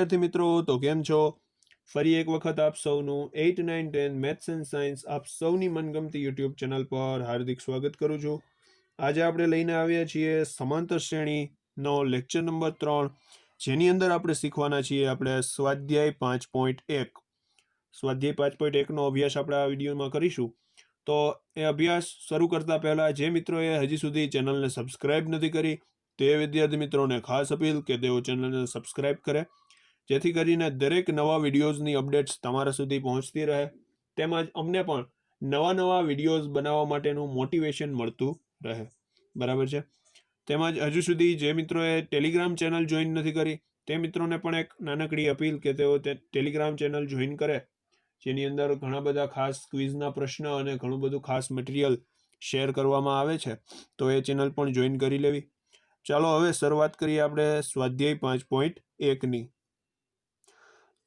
વિદ્યાર્થી મિત્રો, તો કેમ છો? ફરી એક વખત આપ સૌનું 8, 9, 10 મેથ્સ એન્ડ સાયન્સ આપ સૌની મનગમતી યુટ્યુબ ચેનલ પર હાર્દિક સ્વાગત કરું છું. આજે આપણે લઈને આવ્યા છીએ સમાંતર શ્રેણીનો લેક્ચર નંબર 3, જેની અંદર આપણે શીખવાના છીએ આપણે સ્વાધ્યાય 5.1. સ્વાધ્યાય 5.1નો અભ્યાસ આપણે આ વિડીયોમાં કરીશું. તો એ અભ્યાસ શરૂ કરતા પહેલાં જે મિત્રોએ હજી સુધી ચેનલને સબસ્ક્રાઇબ નથી કરી તે વિદ્યાર્થી મિત્રોને ખાસ અપીલ કે તેઓ ચેનલને સબસ્ક્રાઇબ કરે, જેથી કરીને દરેક નવા વિડીયોઝની અપડેટ્સ તમારા સુધી પહોંચતી રહે, તેમજ અમને પણ નવા વિડીયોઝ બનાવવા માટેનું મોટિવેશન મળતું રહે. બરાબર છે? તેમજ હજુ સુધી જે મિત્રોએ ટેલિગ્રામ ચેનલ જોઈન નથી કરી તે મિત્રોને પણ એક નાનકડી અપીલ કે તેઓ ટેલિગ્રામ ચેનલ જોઈન કરે, જેની અંદર ઘણા બધા ખાસ ક્વિઝના પ્રશ્ન અને ઘણું બધું ખાસ મટીરિયલ શેર કરવામાં આવે છે, તો એ ચેનલ પણ જોઈન કરી લેવી. ચાલો હવે શરૂઆત કરીએ આપણે સ્વાધ્યાય 5.1ની.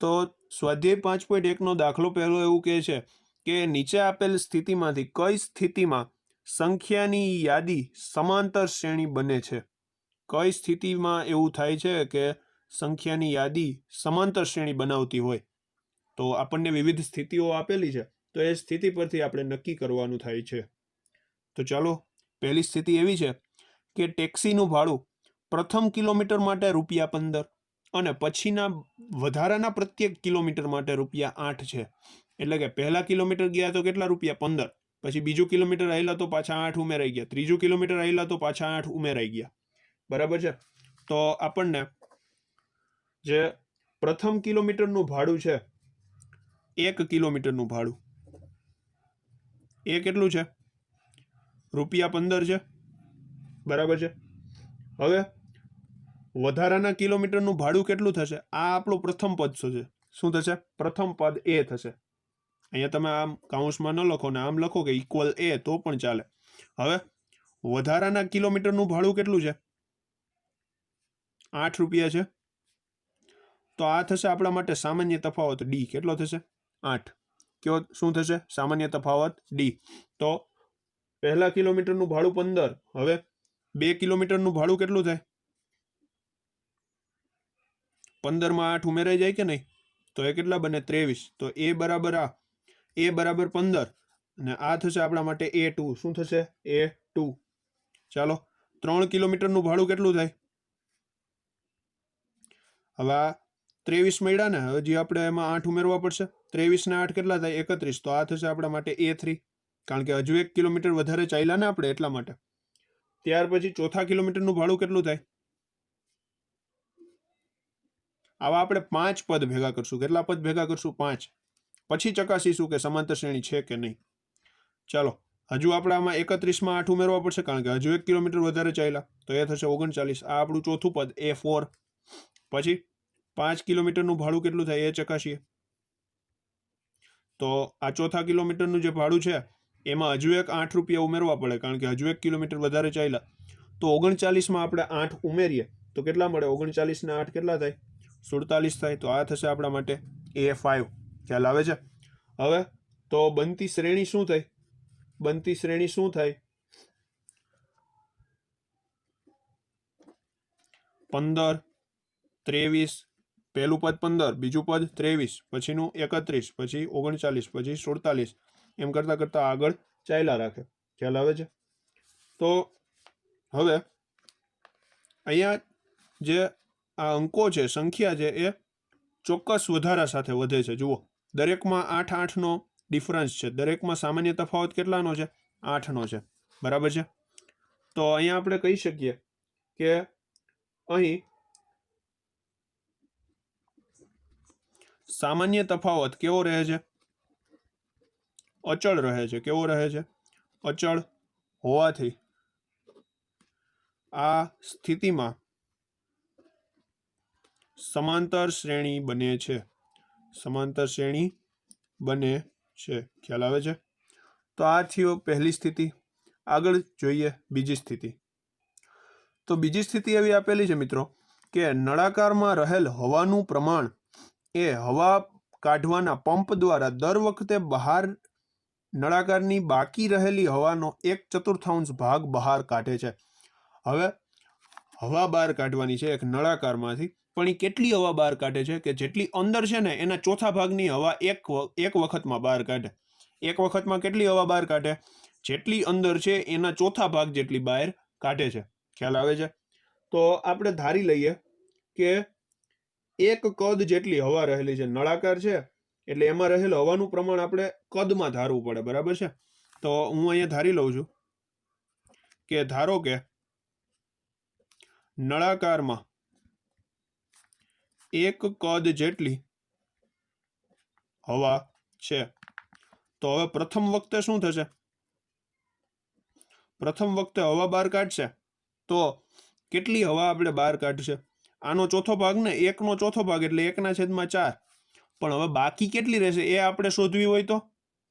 તો સ્વાધ્યાય 5.1નો દાખલો પહેલો એવું કહે છે કે નીચે આપેલ સ્થિતિમાંથી કઈ સ્થિતિમાં સંખ્યાની યાદી સમાંતર શ્રેણી બને છે? કઈ સ્થિતિમાં એવું થાય છે કે સંખ્યાની યાદી સમાંતર શ્રેણી બનાવતી હોય? તો આપણને વિવિધ સ્થિતિઓ આપેલી છે, તો એ સ્થિતિ પરથી આપણે નક્કી કરવાનું થાય છે. તો ચાલો, પહેલી સ્થિતિ એવી છે કે ટેક્સીનું ભાડું પ્રથમ કિલોમીટર માટે ₹15 અને પછીના વધારાના પ્રત્યેક કિલોમીટર માટે ₹8 છે. એટલે કે પહેલા કિલોમીટર ગયા તો કેટલા રૂપિયા? 15. પછી બીજું કિલોમીટર આવેલા તો પાછા 8 ઉમેરાઈ ગયા, ત્રીજું કિલોમીટર આવેલા તો પાછા 8 ઉમેરાઈ ગયા. બરાબર છે? તો આપણને જે પ્રથમ કિલોમીટરનું ભાડું છે, 1 કિલોમીટરનું ભાડું, એ કેટલું છે? ₹15 છે. બરાબર છે? હવે વધારાના કિલોમીટરનું ભાડું કેટલું થશે? આ આપણું પ્રથમ પદ છે. શું થશે? પ્રથમ પદ એ થશે. અહીંયા તમે આમ કાઉન્સમાં ન લખો ને આમ લખો કે ઇક્વલ એ તો પણ ચાલે. હવે વધારાના કિલોમીટરનું ભાડું કેટલું છે? ₹8 છે. તો આ થશે આપણા માટે સામાન્ય તફાવત ડી. કેટલો થશે? 8. કયો શું થશે? સામાન્ય તફાવત ડી. તો પહેલા કિલોમીટરનું ભાડું 15. હવે 2 કિલોમીટરનું ભાડું કેટલું થાય? 15માં 8 ઉમેરાઈ જાય કે નહીં? તો એ કેટલા બને? 23. તો એ બરાબર આ એ બરાબર 15 અને આ થશે આપણા માટે A2. શું થશે? A2. ચાલો, 3 કિલોમીટરનું ભાડું કેટલું થાય? હવે આ 23 મળ્યા ને, હજી આપણે એમાં 8 ઉમેરવા પડશે. 23 ને 8 કેટલા થાય? 31. તો આ થશે આપણા માટે A3, કારણ કે હજુ 1 કિલોમીટર વધારે ચાલ્યા ને આપણે, એટલા માટે. ત્યાર પછી ચોથા કિલોમીટરનું ભાડું કેટલું થાય? આવા આપણે 5 પદ ભેગા કરશું. કેટલા પદ ભેગા કરશું? 5. પછી ચકાસીશું કે સમાંતર શ્રેણી છે કે નહીં. ચાલો, હજુ આપણે આમાં 31માં 8 ઉમેરવા પડશે, કારણ કે હજુ 1 કિલોમીટર વધારે ચાલ્યા, તો એ થશે 39. આ આપણું ચોથું પદ A4. પછી 5 કિલોમીટરનું ભાડું કેટલું થાય એ ચકાસીએ. તો આ ચોથા કિલોમીટરનું જે ભાડું છે એમાં હજુ એક ₹8 ઉમેરવા પડે, કારણ કે હજુ 1 કિલોમીટર વધારે ચાલ્યા. તો 39માં આપણે 8 ઉમેરીએ તો કેટલા મળે? 39 ને 8 કેટલા થાય? 47 થાય. તો આ થશે આપણા માટે A5. ખ્યાલ આવે છે? હવે તો બનતી શ્રેણી શું થાય? બનતી શ્રેણી શું થાય? 15, 23, પહેલું પદ 15, બીજું પદ 23, પછીનું 31, પછી 39, પછી 47, એમ કરતા કરતા આગળ ચાલ્યા રાખે. ખ્યાલ આવે છે? તો હવે અહીંયા જે આ અંકો છે, સંખ્યા છે, એ ચોક્કસ વધારા સાથે વધે છે. જુઓ, દરેકમાં 8-8નો ડિફરન્સ છે. દરેકમાં સામાન્ય તફાવત કેટલાનો છે? 8નો છે. બરાબર છે? તો અહીંયા આપણે કહી શકીએ કે અહીં સામાન્ય તફાવત કેવો રહે છે? અચળ રહે છે. કેવો રહે છે? અચળ હોવાથી આ સ્થિતિમાં સમાંતર શ્રેણી બને છે. સમાંતર શ્રેણી બને છે. ખ્યાલ આવે છે? તો આ થયો પહેલી સ્થિતિ. આગળ જોઈએ બીજી સ્થિતિ. તો બીજી સ્થિતિ એવી આપેલી છે મિત્રો કે નળાકારમાં રહેલ હવાનું પ્રમાણ એ હવા કાઢવાના પંપ દ્વારા દર વખતે બહાર નળાકારની બાકી રહેલી હવાનો 1/4 ભાગ બહાર કાઢે છે. હવે હવા બહાર કાઢવાની છે એક નળાકારમાંથી, પણ એ કેટલી હવા બહાર કાઢે છે કે જેટલી અંદર છે ને એના ચોથા ભાગની હવા એક વખતમાં બહાર કાઢે. એક વખતમાં કેટલી હવા બહાર કાઢે? જેટલી અંદર છે એના ચોથા ભાગ જેટલી બહાર કાઢે છે. ખ્યાલ આવે છે? તો આપણે ધારી લઈએ કે એક કદ જેટલી હવા રહેલી છે. નળાકાર છે એટલે એમાં રહેલું હવાનું પ્રમાણ આપણે કદમાં ધારવું પડે, બરાબર છે? તો હું અહીંયા ધારી લઉં છું કે ધારો કે નળાકારમાં એક કદ જેટલી હવા છે. તો હવે પ્રથમ વખતે શું થશે? પ્રથમ વખતે હવા બહાર કાઢશે તો કેટલી હવા આપણે બહાર કાઢશે? આનો ચોથો ભાગ ને, 1નો ચોથો ભાગ એટલે 1/4. પણ હવે બાકી કેટલી રહેશે એ આપણે શોધવી હોય તો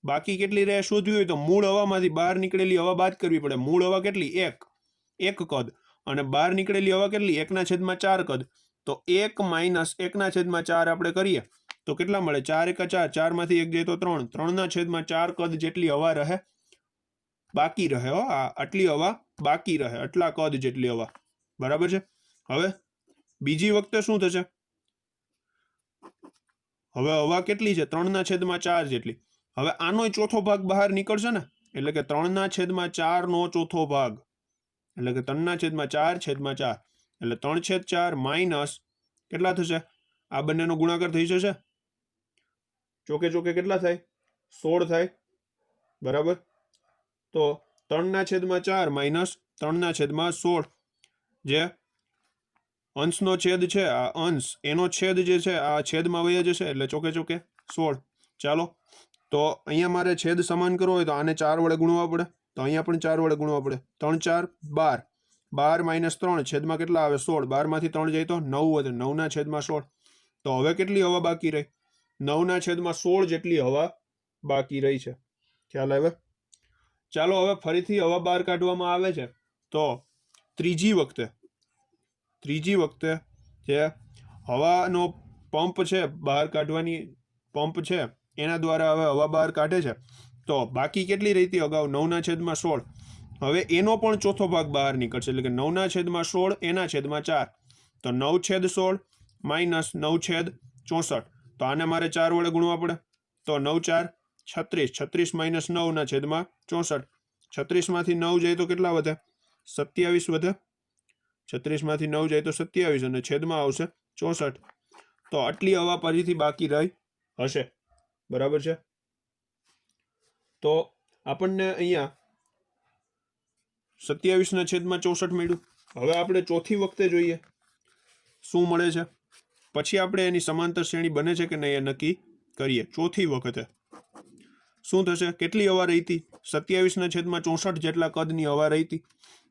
બાકી કેટલી રહે શોધવી હોય તો મૂળ હવામાંથી બહાર નીકળેલી હવા બાદ કરવી પડે. મૂળ હવા કેટલી? એક કદ. અને બહાર નીકળેલી હવા કેટલી? 1/4 કદ. તો 1 - 1/4 આપણે કરીએ તો કેટલા મળે? 4 × 4, 4 માંથી 1 જાય તો 3, 3/4 કદ જેટલી હવા રહે, બાકી રહે. આટલી હવા બાકી રહે, આટલા કદ જેટલી હવા, બરાબર છે? હવે બીજી વખતે શું થશે? હવે હવા કેટલી છે? 3/4 જેટલી. હવે આનો ચોથો ભાગ બહાર નીકળશે ને, એટલે કે 3/4 નો ચોથો ભાગ એટલે કે 3/4/4 એટલે 3/4 માઇનસ કેટલા થશે? આ બંનેનો ગુણાકાર થઈ જશે, ચોકે ચોકે કેટલા થાય? 16 થાય, બરાબર? તો 3/4 માઇનસ 3/16, જે અંશનો છેદ છે, આ અંશ એનો છેદ જે છે આ છેદમાં વયા જશે એટલે ચોકે ચોકે 16. ચાલો, તો અહીંયા મારે છેદ સમાન કરવો હોય તો આને 4 વડે ગુણવા પડે, તો અહીંયા પણ 4 વડે ગુણવા પડે. 3 × 4 = 12 - 3 છેદમાં કેટલા આવે? 16. 12 માંથી 3 જાય તો 9 વધે, 9/16. તો હવે કેટલી હવા બાકી રહી? 9/16 જેટલી હવા બાકી રહી છે. ખ્યાલ આવે? ચાલો, હવે ફરીથી હવા બહાર કાઢવામાં આવે છે તો ત્રીજી વખતે જે હવાનો પંપ છે, બહાર કાઢવાની પંપ છે, એના દ્વારા હવે હવા બહાર કાઢે છે. તો બાકી કેટલી રહી? અગાઉ 9/16. હવે એનો પણ ચોથો ભાગ બહાર નીકળશે એટલે કે 9/16 1/4. તો 9/16 માઇનસ 9/64. તો આને મારે 4 વડે ગુણવા પડે, તો 9×4 = 36. 36 માઇનસ 9/64. 36 માંથી 9 જાય તો કેટલા વધે? 27 વધે. 36 માંથી 9 જાય તો 27 અને છેદમાં આવશે 64. તો આટલી હવા ફરીથી બાકી રહી હશે, બરાબર છે? તો આપણને અહીંયા 27/64 મળ્યું. હવે આપણે ચોથી વખતે જોઈએ શું મળે છે, પછી આપણે એની સમાંતર શ્રેણી બને છે કે નહીં એ નક્કી કરીએ. ચોથી વખતે શું થશે? કેટલી હવા રહી હતી? 27/64 જેટલા કદની હવા રહી હતી.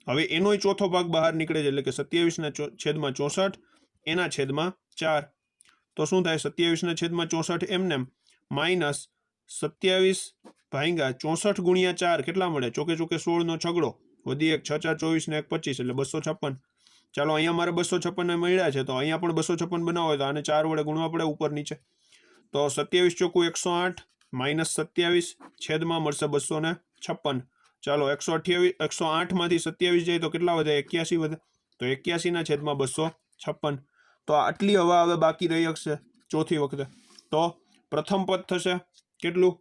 હવે એનોય ચોથો ભાગ બહાર નીકળે છે એટલે કે 27/64 1/4. તો શું થાય? 27/64 એમને માઇનસ 27/64 × 4 કેટલા મળે? ચોકે ચોકે 16 નો છગડો વધી 1, 6 × 4 = 24 ને 1 = 25 એટલે 256. ચાલો, અહીંયા મારે 256 મળ્યા છે તો અહીંયા પણ 256 બનાવો હોય તો આને 4 વડે ગુણવા પડે ઉપર નીચે. તો 27 × 4 = 108 માઇનસ 27 છેદમાં મળશે 256. ચાલો, 108 માંથી 27 જાય તો કેટલા વધે? 81 વધે. તો 81/256. તો આટલી હવા હવે બાકી રહી હશે ચોથી વખતે. તો પ્રથમ પદ થશે કેટલું?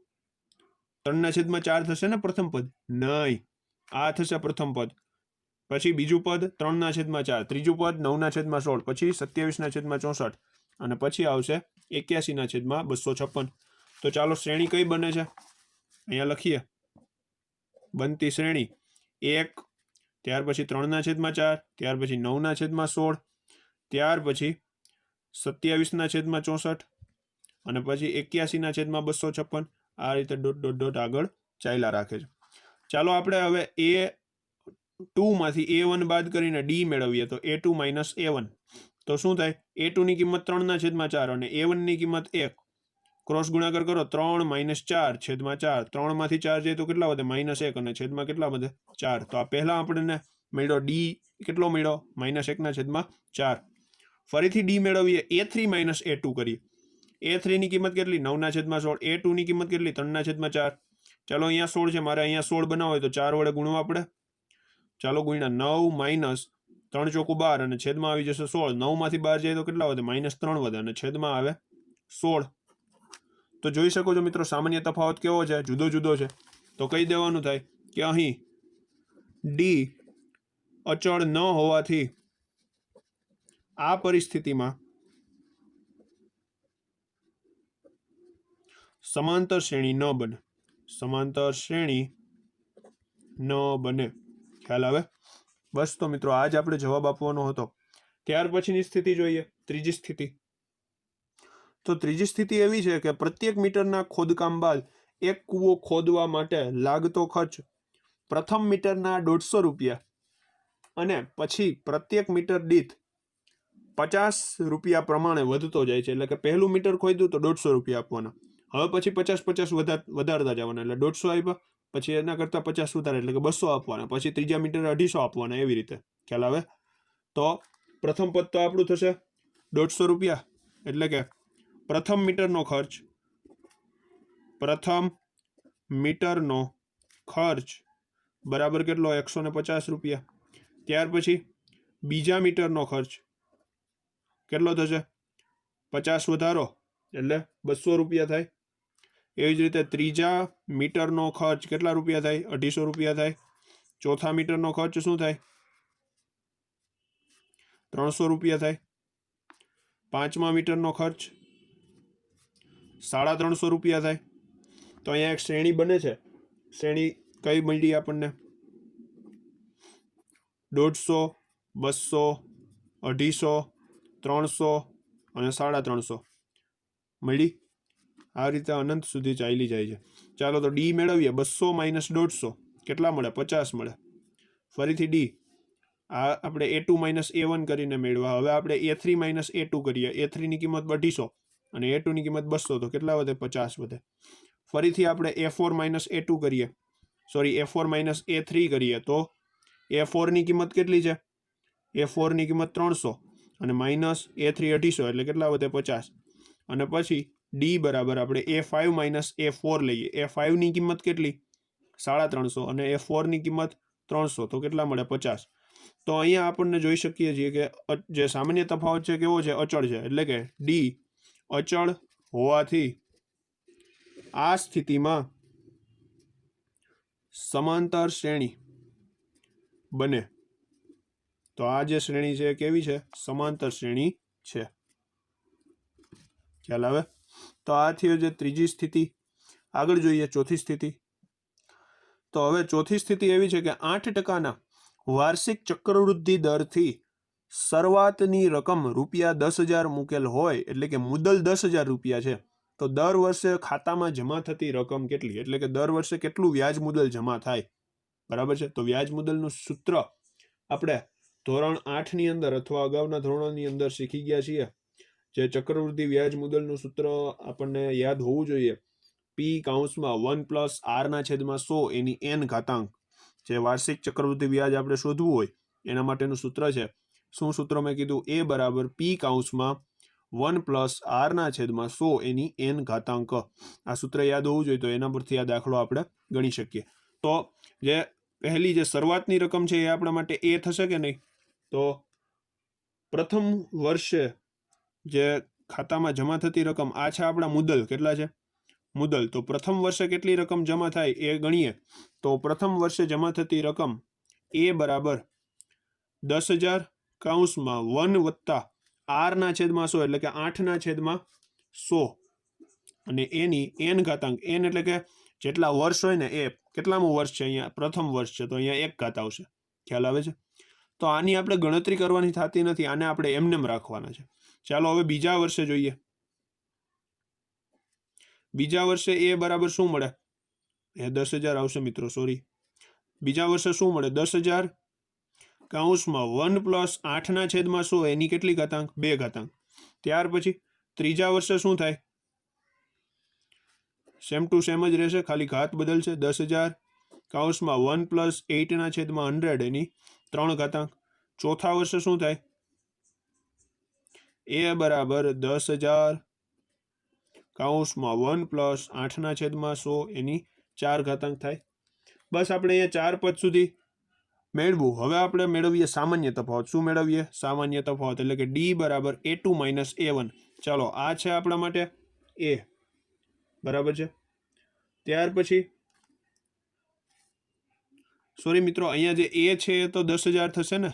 3/4 થશે ને પ્રથમ પદ? નહીં, આ થશે પ્રથમ પદ. પછી બીજું પદ 3/4, ત્રીજું પદ 9/16, પછી 27/64 અને પછી આવશે 81/256. તો ચાલો, શ્રેણી કઈ બને છે અહીંયા લખીએ. બનતી શ્રેણી 1, ત્યાર પછી 3/4, ત્યાર પછી 9/16, ત્યાર પછી 27/64 અને પછી 81/256. આ રીતે ડોટ ડોટ ડોટ આગળ ચાલ્યા રાખે છે. ચાલો, આપણે હવે A2 માંથી A1 બાદ કરીને D મેળવીએ તો A2 - A1. તો શું થાય? A2 ની કિંમત 3/4 અને A1 ની કિંમત 1. ક્રોસ ગુણાકાર કરો, 3 - 4 / 4. 3 માંથી 4 જાય તો કેટલા વધે? -1 અને છેદમાં કેટલા વધે? 4. તો આ પહેલા આપણને મળ્યો D કેટલો મળ્યો? -1/4. ફરીથી D મેળવીએ, A3 - A2 કરીએ. A3 ની કિંમત કેટલી? 9/16. A2 ની કિંમત કેટલી? 3/4. ચાલો, અહીંયા 16 છે, મારે અહીંયા 16 બનાવો હોય તો 4 વડે ગુણવા પડે. ચાલો, ગુણ્યા 9 - 3 ચોકુ 12 અને છેદમાં આવી જશે 16. 9 માંથી 12 જાય તો કેટલા વધે? -3 વધે અને છેદમાં આવે 16. તો જોઈ શકો છો મિત્રો સામાન્ય તફાવત કેવો છે? જુદો જુદો છે. તો કહી દેવાનું થાય કે અહીં ડી અચળ ન હોવાથી આ પરિસ્થિતિમાં સમાંતર શ્રેણી ન બને. સમાંતર શ્રેણી ન બને. ખ્યાલ આવે? બસ તો મિત્રો આજ આપણે જવાબ આપવાનો હતો. ત્યાર પછીની સ્થિતિ જોઈએ, ત્રીજી સ્થિતિ. તો ત્રીજી સ્થિતિ એવી છે કે પ્રત્યેક મીટરના ખોદકામ બાદ એક કૂવો ખોદવા માટે લાગતો ખર્ચ પ્રથમ મીટરના 150 રૂપિયા અને પછી પ્રત્યેક મીટર દીઠ 50 રૂપિયા પ્રમાણે વધતો જાય છે. એટલે કે પહેલું મીટર ખોદ્યું તો 150 રૂપિયા આપવાના, હવે પછી 50 વધારતા જવાના, એટલે 150 આપ્યા, પછી એના કરતાં 50 વધારે એટલે કે 200 આપવાના, પછી ત્રીજા મીટર 250 આપવાના, એવી રીતે. ખ્યાલ આવે? તો પ્રથમ પદ તો આપણું થશે 150 રૂપિયા, એટલે કે પ્રથમ મીટરનો ખર્ચ બરાબર કેટલો? 150 રૂપિયા. ત્યાર પછી બીજા મીટરનો ખર્ચ કેટલો થશે? 50 વધારો એટલે 200 રૂપિયા થાય. એવી જ રીતે ત્રીજા મીટરનો ખર્ચ કેટલા રૂપિયા થાય? 250 રૂપિયા થાય. ચોથા મીટરનો ખર્ચ શું થાય? 300 રૂપિયા થાય. પાંચમા મીટરનો ખર્ચ 350 રૂપિયા થાય. તો અહીંયા એક શ્રેણી બને છે. શ્રેણી કઈ મળી આપણને? 150, 200, 250, 300 અને 350 મળી. આ રીતે અનંત સુધી ચાલી જાય છે. ચાલો તો ડી મેળવીએ. 200 - 150 કેટલા મળે? 50 મળે. ફરીથી ડી, આ આપણે A2 - A1 કરીને મેળવા. હવે આપણે A3 - A2 કરીએ. A3 ની કિંમત 250 અને A2 ની કિંમત 200, તો કેટલા વધે? 50 વધે. ફરીથી આપણે A4 - A2 કરીએ, સોરી A4 - A3 કરીએ, તો A4 ની કિંમત કેટલી છે? A4 ની કિંમત 300 અને માઇનસ A3 250 એટલે કેટલા વધે? 50. અને પછી ડી બરાબર આપણે A5 - A4 લઈએ. A5 ની કિંમત કેટલી? 350 અને A4 ની કિંમત 300, તો કેટલા મળે? 50. તો અહીંયા આપણને જોઈ શકીએ છીએ કે જે સામાન્ય તફાવત છે કેવો છે? અચળ છે. એટલે કે ડી અચળ હોવાથી આ સ્થિતિમાં સમાંતર શ્રેણી બને. તો આ જે શ્રેણી છે કેવી છે? સમાંતર શ્રેણી છે. ખ્યાલ આવે? તો આ થયો જે ત્રીજી સ્થિતિ. આગળ જોઈએ ચોથી સ્થિતિ. તો હવે ચોથી સ્થિતિ એવી છે કે 8% વાર્ષિક ચક્રવૃદ્ધિ દરથી શરૂઆતની રકમ ₹10,000 મૂકેલ હોય, એટલે કે મુદ્દલ 10,000 રૂપિયા છે. તો દર વર્ષે ખાતામાં જમા થતી રકમ કેટલી? એટલે કે દર વર્ષે કેટલું વ્યાજ મુદ્દલ જમા થાય. બરાબર છે? તો વ્યાજ મુદ્દલનું સૂત્ર આપણે ધોરણ 8 ની અંદર અથવા અગાઉના ધોરણોની અંદર શીખી ગયા છીએ. જે ચક્રવૃદ્ધિ વ્યાજ મુદ્દલનું સૂત્ર આપણને યાદ હોવું જોઈએ. P(1+R/100) એની n ઘાતાંક. જે વાર્ષિક ચક્રવૃદ્ધિ વ્યાજ આપણે શોધવું હોય એના માટેનું સૂત્ર છે. શું સૂત્ર મેં કીધું? A બરાબર P(1+R/100) એની n ઘાતાંક. આ સૂત્ર યાદ હોવું જોઈએ, તો એના પરથી આ દાખલો આપણે ગણી શકીએ. તો જે પહેલી જે શરૂઆતની રકમ છે એ આપણા માટે એ થશે કે નહીં? તો પ્રથમ વર્ષે જે ખાતામાં જમા થતી રકમ, આ છે આપણા મુદ્દલ. કેટલા છે? મુદ્દલ. તો પ્રથમ વર્ષે કેટલી રકમ જમા થાય એ ગણીએ. તો પ્રથમ વર્ષે જમા થતી રકમ એ બરાબર 10,000 (1 + R/100) એટલે કે 8/100 અને એની n ઘાતાંક. n એટલે કે જેટલા વર્ષ હોય ને એ. કેટલામું વર્ષ છે? અહીંયા પ્રથમ વર્ષ છે, તો અહીંયા 1 ઘાત આવશે. ખ્યાલ આવે છે? તો આની આપણે ગણતરી કરવાની થતી નથી, આને આપણે એમનેમ રાખવાના છે. ચાલો હવે બીજા વર્ષે જોઈએ. બીજા વર્ષે એ બરાબર શું મળે? એ 10,000 આવશે મિત્રો, સોરી. બીજા વર્ષે શું મળે? 10,000 (1 + 8/100) એની કેટલી ઘાતાંક? 2 ઘાતાંક. ત્યાર પછી ત્રીજા વર્ષે શું થાય? સેમ ટુ સેમ જ રહેશે, ખાલી ઘાત બદલશે. 10,000 (1 + 8/100) એની 3 ઘાતાંક. ચોથા વર્ષે શું થાય? એ બરાબર 10,000 (1 + 8/100) એની 4 ઘાતાંક થાય. બસ આપણે અહીંયા 4 પદ સુધી મેળવું. હવે આપણે મેળવીએ સામાન્ય તફાવત. શું મેળવીએ? સામાન્ય તફાવત, એટલે કે ડી બરાબર A2 માઇનસ A1. ચાલો, આ છે આપણા માટે એ, બરાબર છે. ત્યાર પછી સોરી મિત્રો, અહીંયા જે એ છે એ તો 10,000 થશે ને.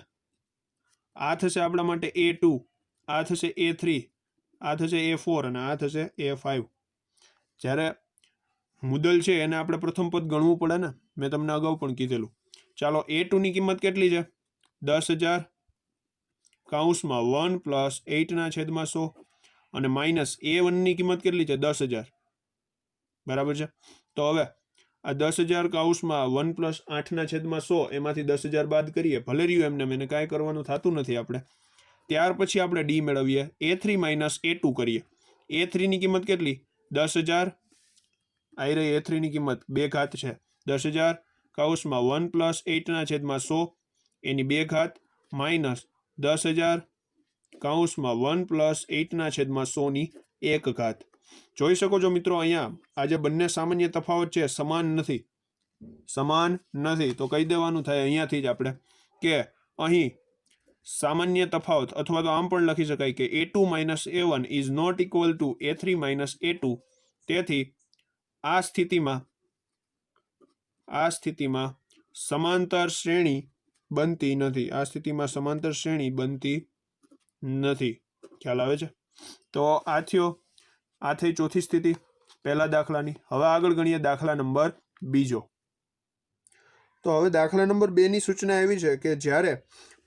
આ થશે આપણા માટે A2, આ થશે A3, આ થશે A4 અને આ થશે A5. જ્યારે મુદલ છે એને આપણે પ્રથમ પદ ગણવું પડે ને, મેં તમને અગાઉ પણ કીધેલું. ચાલો, A2 ની કિંમત કેટલી છે? 10,000 કૌંસમાં 1 પ્લસ 8/100 અને માઇનસ A1 ની કિંમત કેટલી છે? 10,000, બરાબર છે. તો હવે આ 10,000 કૌંસમાં 1 પ્લસ 8/100 એમાંથી 10,000 બાદ કરીએ, ભલે રહ્યું એમને કાંઈ કરવાનું થતું નથી આપણે. ત્યાર પછી આપણે ડી મેળવીએ, A3 માઇનસ A2 કરીએ. A3 ની કિંમત કેટલી? 10,000. આવી રહી A3 ની કિંમત 2 ઘાત છે. 10,000 કૌંસમાં 1 પ્લસ 8/100 એની 2 ઘાત માઇનસ 10,000 કૌંસમાં 1 પ્લસ 8/100 ની 1 ઘાત. જોઈ શકો છો મિત્રો, અહીંયા આ જે બંને સામાન્ય તફાવત છે સમાન નથી. સમાન નથી તો કહી દેવાનું થાય અહીંયાથી જ આપણે કે અહીં સામાન્ય તફાવત, અથવા તો આમ પણ લખી શકાય કે A2 minus A1 is not equal to A3 minus A2. તેથી આ સ્થિતિમાં સમાંતર શ્રેણી બનતી નથી. આ સ્થિતિમાં સમાંતર શ્રેણી બનતી નથી. ખ્યાલ આવે છે? તો આ થઈ ચોથી સ્થિતિ પહેલા દાખલાની. હવે આગળ ગણીએ દાખલા નંબર 2. તો હવે દાખલા નંબર 2 ની સૂચના એવી છે કે જ્યારે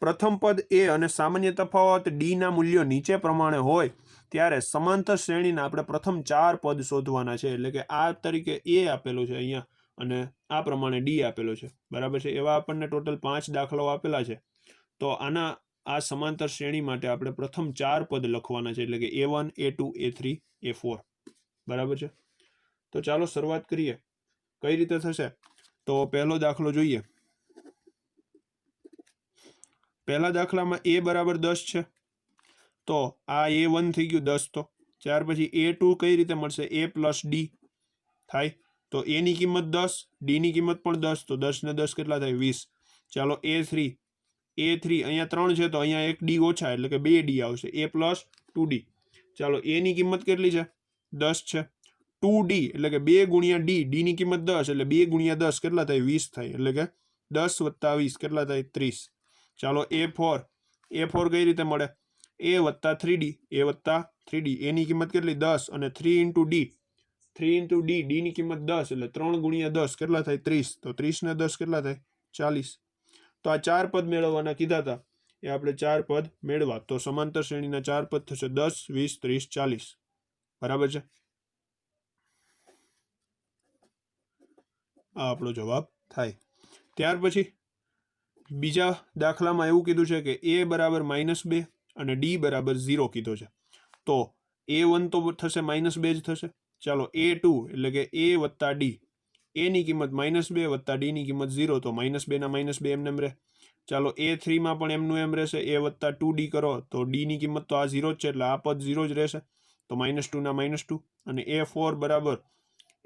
પ્રથમ પદ એ અને સામાન્ય તફાવત ડી ના મૂલ્યો નીચે પ્રમાણે હોય ત્યારે સમાંતર શ્રેણીના આપણે પ્રથમ 4 પદ શોધવાના છે. એટલે કે આ તરીકે એ આપેલો છે અહીંયા અને આ પ્રમાણે ડી આપેલો છે, બરાબર છે. એવા આપણને ટોટલ 5 દાખલાઓ આપેલા છે. તો આ સમાંતર શ્રેણી માટે આપણે પ્રથમ 4 પદ લખવાના છે, એટલે કે A1, A2, A3, A4, બરાબર છે. તો ચાલો શરૂઆત કરીએ. કઈ રીતે થશે? તો પહેલો દાખલો જોઈએ. પહેલા દાખલામાં a બરાબર 10 છે, તો આ A1 થઈ ગયું 10. તો ત્યાર પછી A2 કઈ રીતે મળશે? A પ્લસ ડી થાય. તો A ની કિંમત 10, D ની કિંમત પણ 10, તો 10 ને 10 કેટલા થાય? 20. ચાલો, A3 અહીંયા 3 છે તો અહીંયા એક D ઓછા, એટલે કે 2 D આવશે. A plus 2D. ચાલો, A ની કિંમત કેટલી છે? 10 છે. 2D એટલે કે 2 ગુણ્યા D, D ની કિંમત 10 એટલે 2 ગુણ્યા 10 કેટલા થાય? 20 થાય. એટલે કે 10 વત્તા 20 કેટલા થાય? 30. ચાલો, A4 કઈ રીતે મળે? A વત્તા 3D, A વત્તા 3D. A ની કિંમત કેટલી? 10 અને 3 ઇન્ટુ D, D ની કિંમત 10 એટલે 3 ગુણ્યા 10 કેટલા થાય? 30. તો 30 ને 10 કેટલા થાય? 40. તો આ 4 પદ મેળવવાના કીધા હતા, એ આપણે 4 પદ મેળવા. તો સમાંતર શ્રેણીના 4 પદ થશે 10, 20, 30, 40, બરાબર છે. આ આપણો જવાબ થાય. ત્યાર પછી બીજા દાખલામાં એવું કીધું છે કે A બરાબર -2 અને D બરાબર 0 કીધો છે. તો A1 તો થશે -2 જ થશે. ચાલો, A2 એટલે કે A વત્તા D. A ની કિંમત -2 વત્તા D ની કિંમત 0, તો -2 ના -2 એમને એમ રહે. ચાલો, A3 માં પણ એમનું એમ રહેશે. A વત્તા 2D કરો તો D ની કિંમત તો આ 0 જ છે એટલે આ પદ 0 જ રહેશે, તો -2 ના -2. અને A4 બરાબર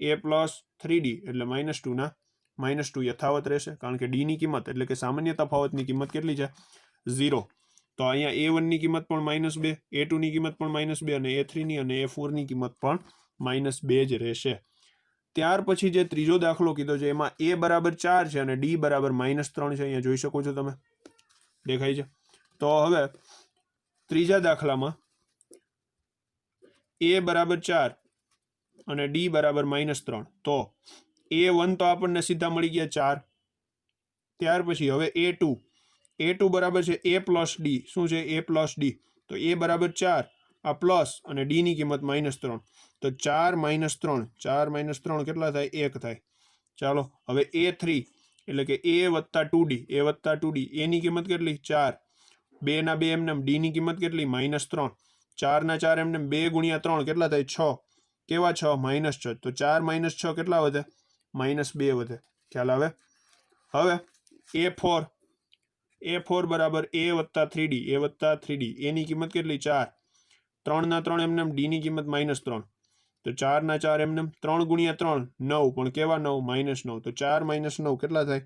A પ્લસ 3D એટલે -2 ના -2 યથાવત રહેશે, કારણ કે D ની કિંમત એટલે કે સામાન્ય તફાવતની કિંમત કેટલી છે? 0. તો અહીંયા A1 ની કિંમત પણ -2, A2 ની કિંમત પણ -2 અને A3 ની અને A4 ની કિંમત પણ -2 જ રહેશે. ત્યાર પછી જે ત્રીજો દાખલો કીધો છે એમાં A બરાબર 4 છે અને D બરાબર -3 છે. અહીંયા જોઈ શકો છો તમે, દેખાય છે. તો હવે ત્રીજા દાખલામાં A બરાબર 4 અને D બરાબર -3. તો A1 તો આપણને સીધા મળી ગયા 4. ત્યાર પછી હવે A2 બરાબર છે A પ્લસ D. શું છે? A plus D. તો A બરાબર 4, આ પ્લસ અને D ની કિંમત -3. તો 4 - 3 કેટલા થાય? 1 થાય. ચાલો, હવે A3 એટલે કે A વત્તા 2D. A ની કિંમત કેટલી? 4. 2 ના 2 એમને, D ની કિંમત કેટલી? -3. 4 ના 4 એમને, 2 ગુણ્યા 3 કેટલા થાય? 6. કેવા 6? -6. તો 4 - 6 કેટલા વધે? -2 વધે. ખ્યાલ આવે? હવે A4 બરાબર A વત્તા 3D. A ની કિંમત કેટલી? 4. 3 ના 3 એમને, D ની કિંમત -3. તો 4 ના 4 એમને, 3 ગુણ્યા 3 9, પણ કેવા 9? -9. તો 4 - 9 કેટલા થાય?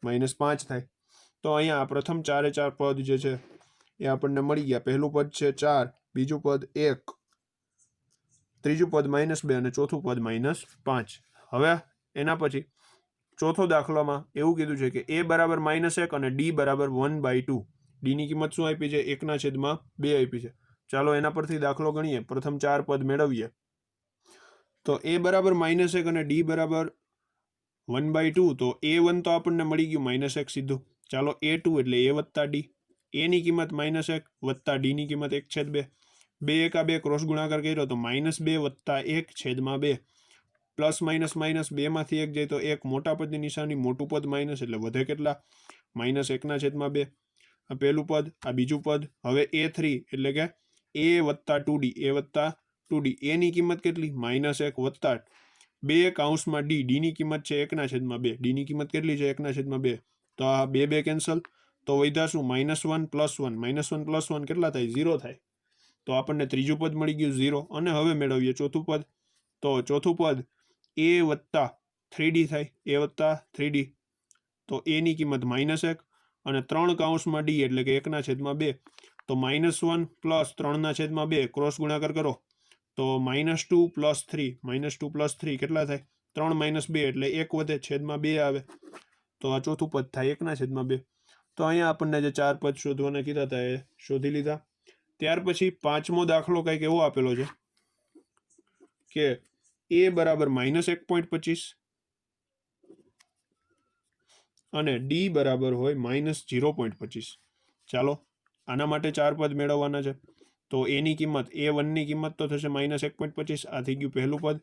-5 થાય. તો અહીંયા પ્રથમ 4 એ 4 પદ જે છે એ આપણને મળી ગયા. પહેલું પદ છે 4, બીજું પદ 1, ત્રીજું પદ -2 અને ચોથું પદ -5. હવે એના પછી ચોથો દાખલામાં એવું કીધું છે કે a બરાબર -1 અને d બરાબર 1/2. d ની કિંમત શું આપી છે? 1/2 આપી છે. ચાલો એના પરથી દાખલો ગણીએ. પ્રથમ 4 પદ મેળવીએ. તો a બરાબર -1 અને d બરાબર 1/2. તો a1 તો આપણને મળી ગયું -1 સીધું. ચાલો a2 એટલે a વત્તા d. a ની કિંમત -1 વત્તા d ની કિંમત 1/2. 2 એકા 2 ક્રોસ ગુણાકાર કર્યો તો -2 વત્તા 1/2. પ્લસ માઇનસ માઇનસ 2 માંથી 1 જાય તો 1. મોટા પદની નિશાની, મોટું પદ માઇનસ એટલે વધે કેટલા? -1/2. આ પહેલું પદ, આ બીજું પદ. હવે a3 એટલે કે a વત્તા 2d. a વત્તા 2d. a ની કિંમત કેટલી? -1 વત્તા 2 કૌંસમાં d. d ની કિંમત છે 1/2. d ની કિંમત કેટલી છે? 1/2. તો આ 2 કેન્સલ. તો વધ્યા શું? -1 + 1. -1 + 1 કેટલા થાય? 0 થાય. તો આપણને ત્રીજું પદ મળી ગયું 0. અને હવે મેળવીએ ચોથું પદ. તો ચોથું પદ a વત્તા 3d થાય. a વત્તા 3d. તો a ની કિંમત -1 અને 3 કૌંસમાં d એટલે કે 1/2. તો -1 + 3/2 ક્રોસ ગુણાકાર કરો તો -2 + 3. -2 + 3 કેટલા થાય? 3 - 2 એટલે 1 વધે, છેદમાં 2 આવે. તો આ ચોથું પદ થાય 1/2. તો અહીંયા આપણને જે 4 પદ શોધવાના કીધા હતા એ શોધી લીધા. ત્યાર પછી પાંચમો દાખલો કંઈક એવો આપેલો છે કે a બરાબર -1.25 અને d બરાબર હોય -0.25. ચાલો આના માટે 4 પદ મેળવવાના છે. તો a ની કિંમત, a1 ની કિંમત તો થશે -1.25. આ થઈ ગયું પહેલું પદ.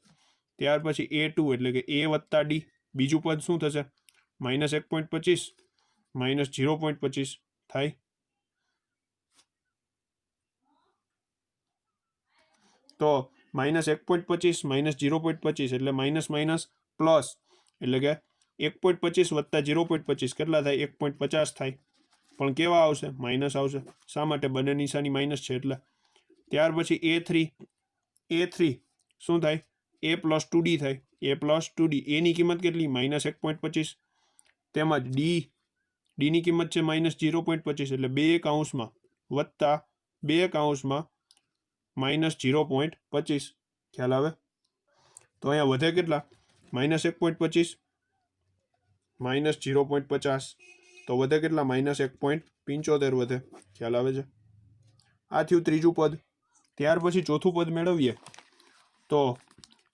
ત્યાર પછી a2 એટલે કે a વત્તા d. બીજું પદ શું થશે? -1.25 -0.25 થાય. તો -1.25 -0.25 એટલે માઇનસ માઇનસ પ્લસ એટલે કે 1.25 વત્તા 0.25 કેટલા થાય? 1.50 થાય. પણ કેવા આવશે? માઇનસ આવશે. શા માટે? બંને નિશાની માઇનસ છે એટલે. ત્યાર પછી a3 શું થાય? a + 2d થાય. a + 2d. a ની કિંમત કેટલી? -1.25. તેમજ d ની કિંમત છે -0.25 એટલે 2 કૌંસમાં વત્તા 2 કૌંસમાં -0.25. ખ્યાલ આવે? તો અહીંયા વધે કેટલા? -1.25 -0.50. તો વધે કેટલા? -1.75 વધે. ખ્યાલ આવે છે? આ થયું ત્રીજું પદ. ત્યાર પછી ચોથું પદ મેળવીએ. તો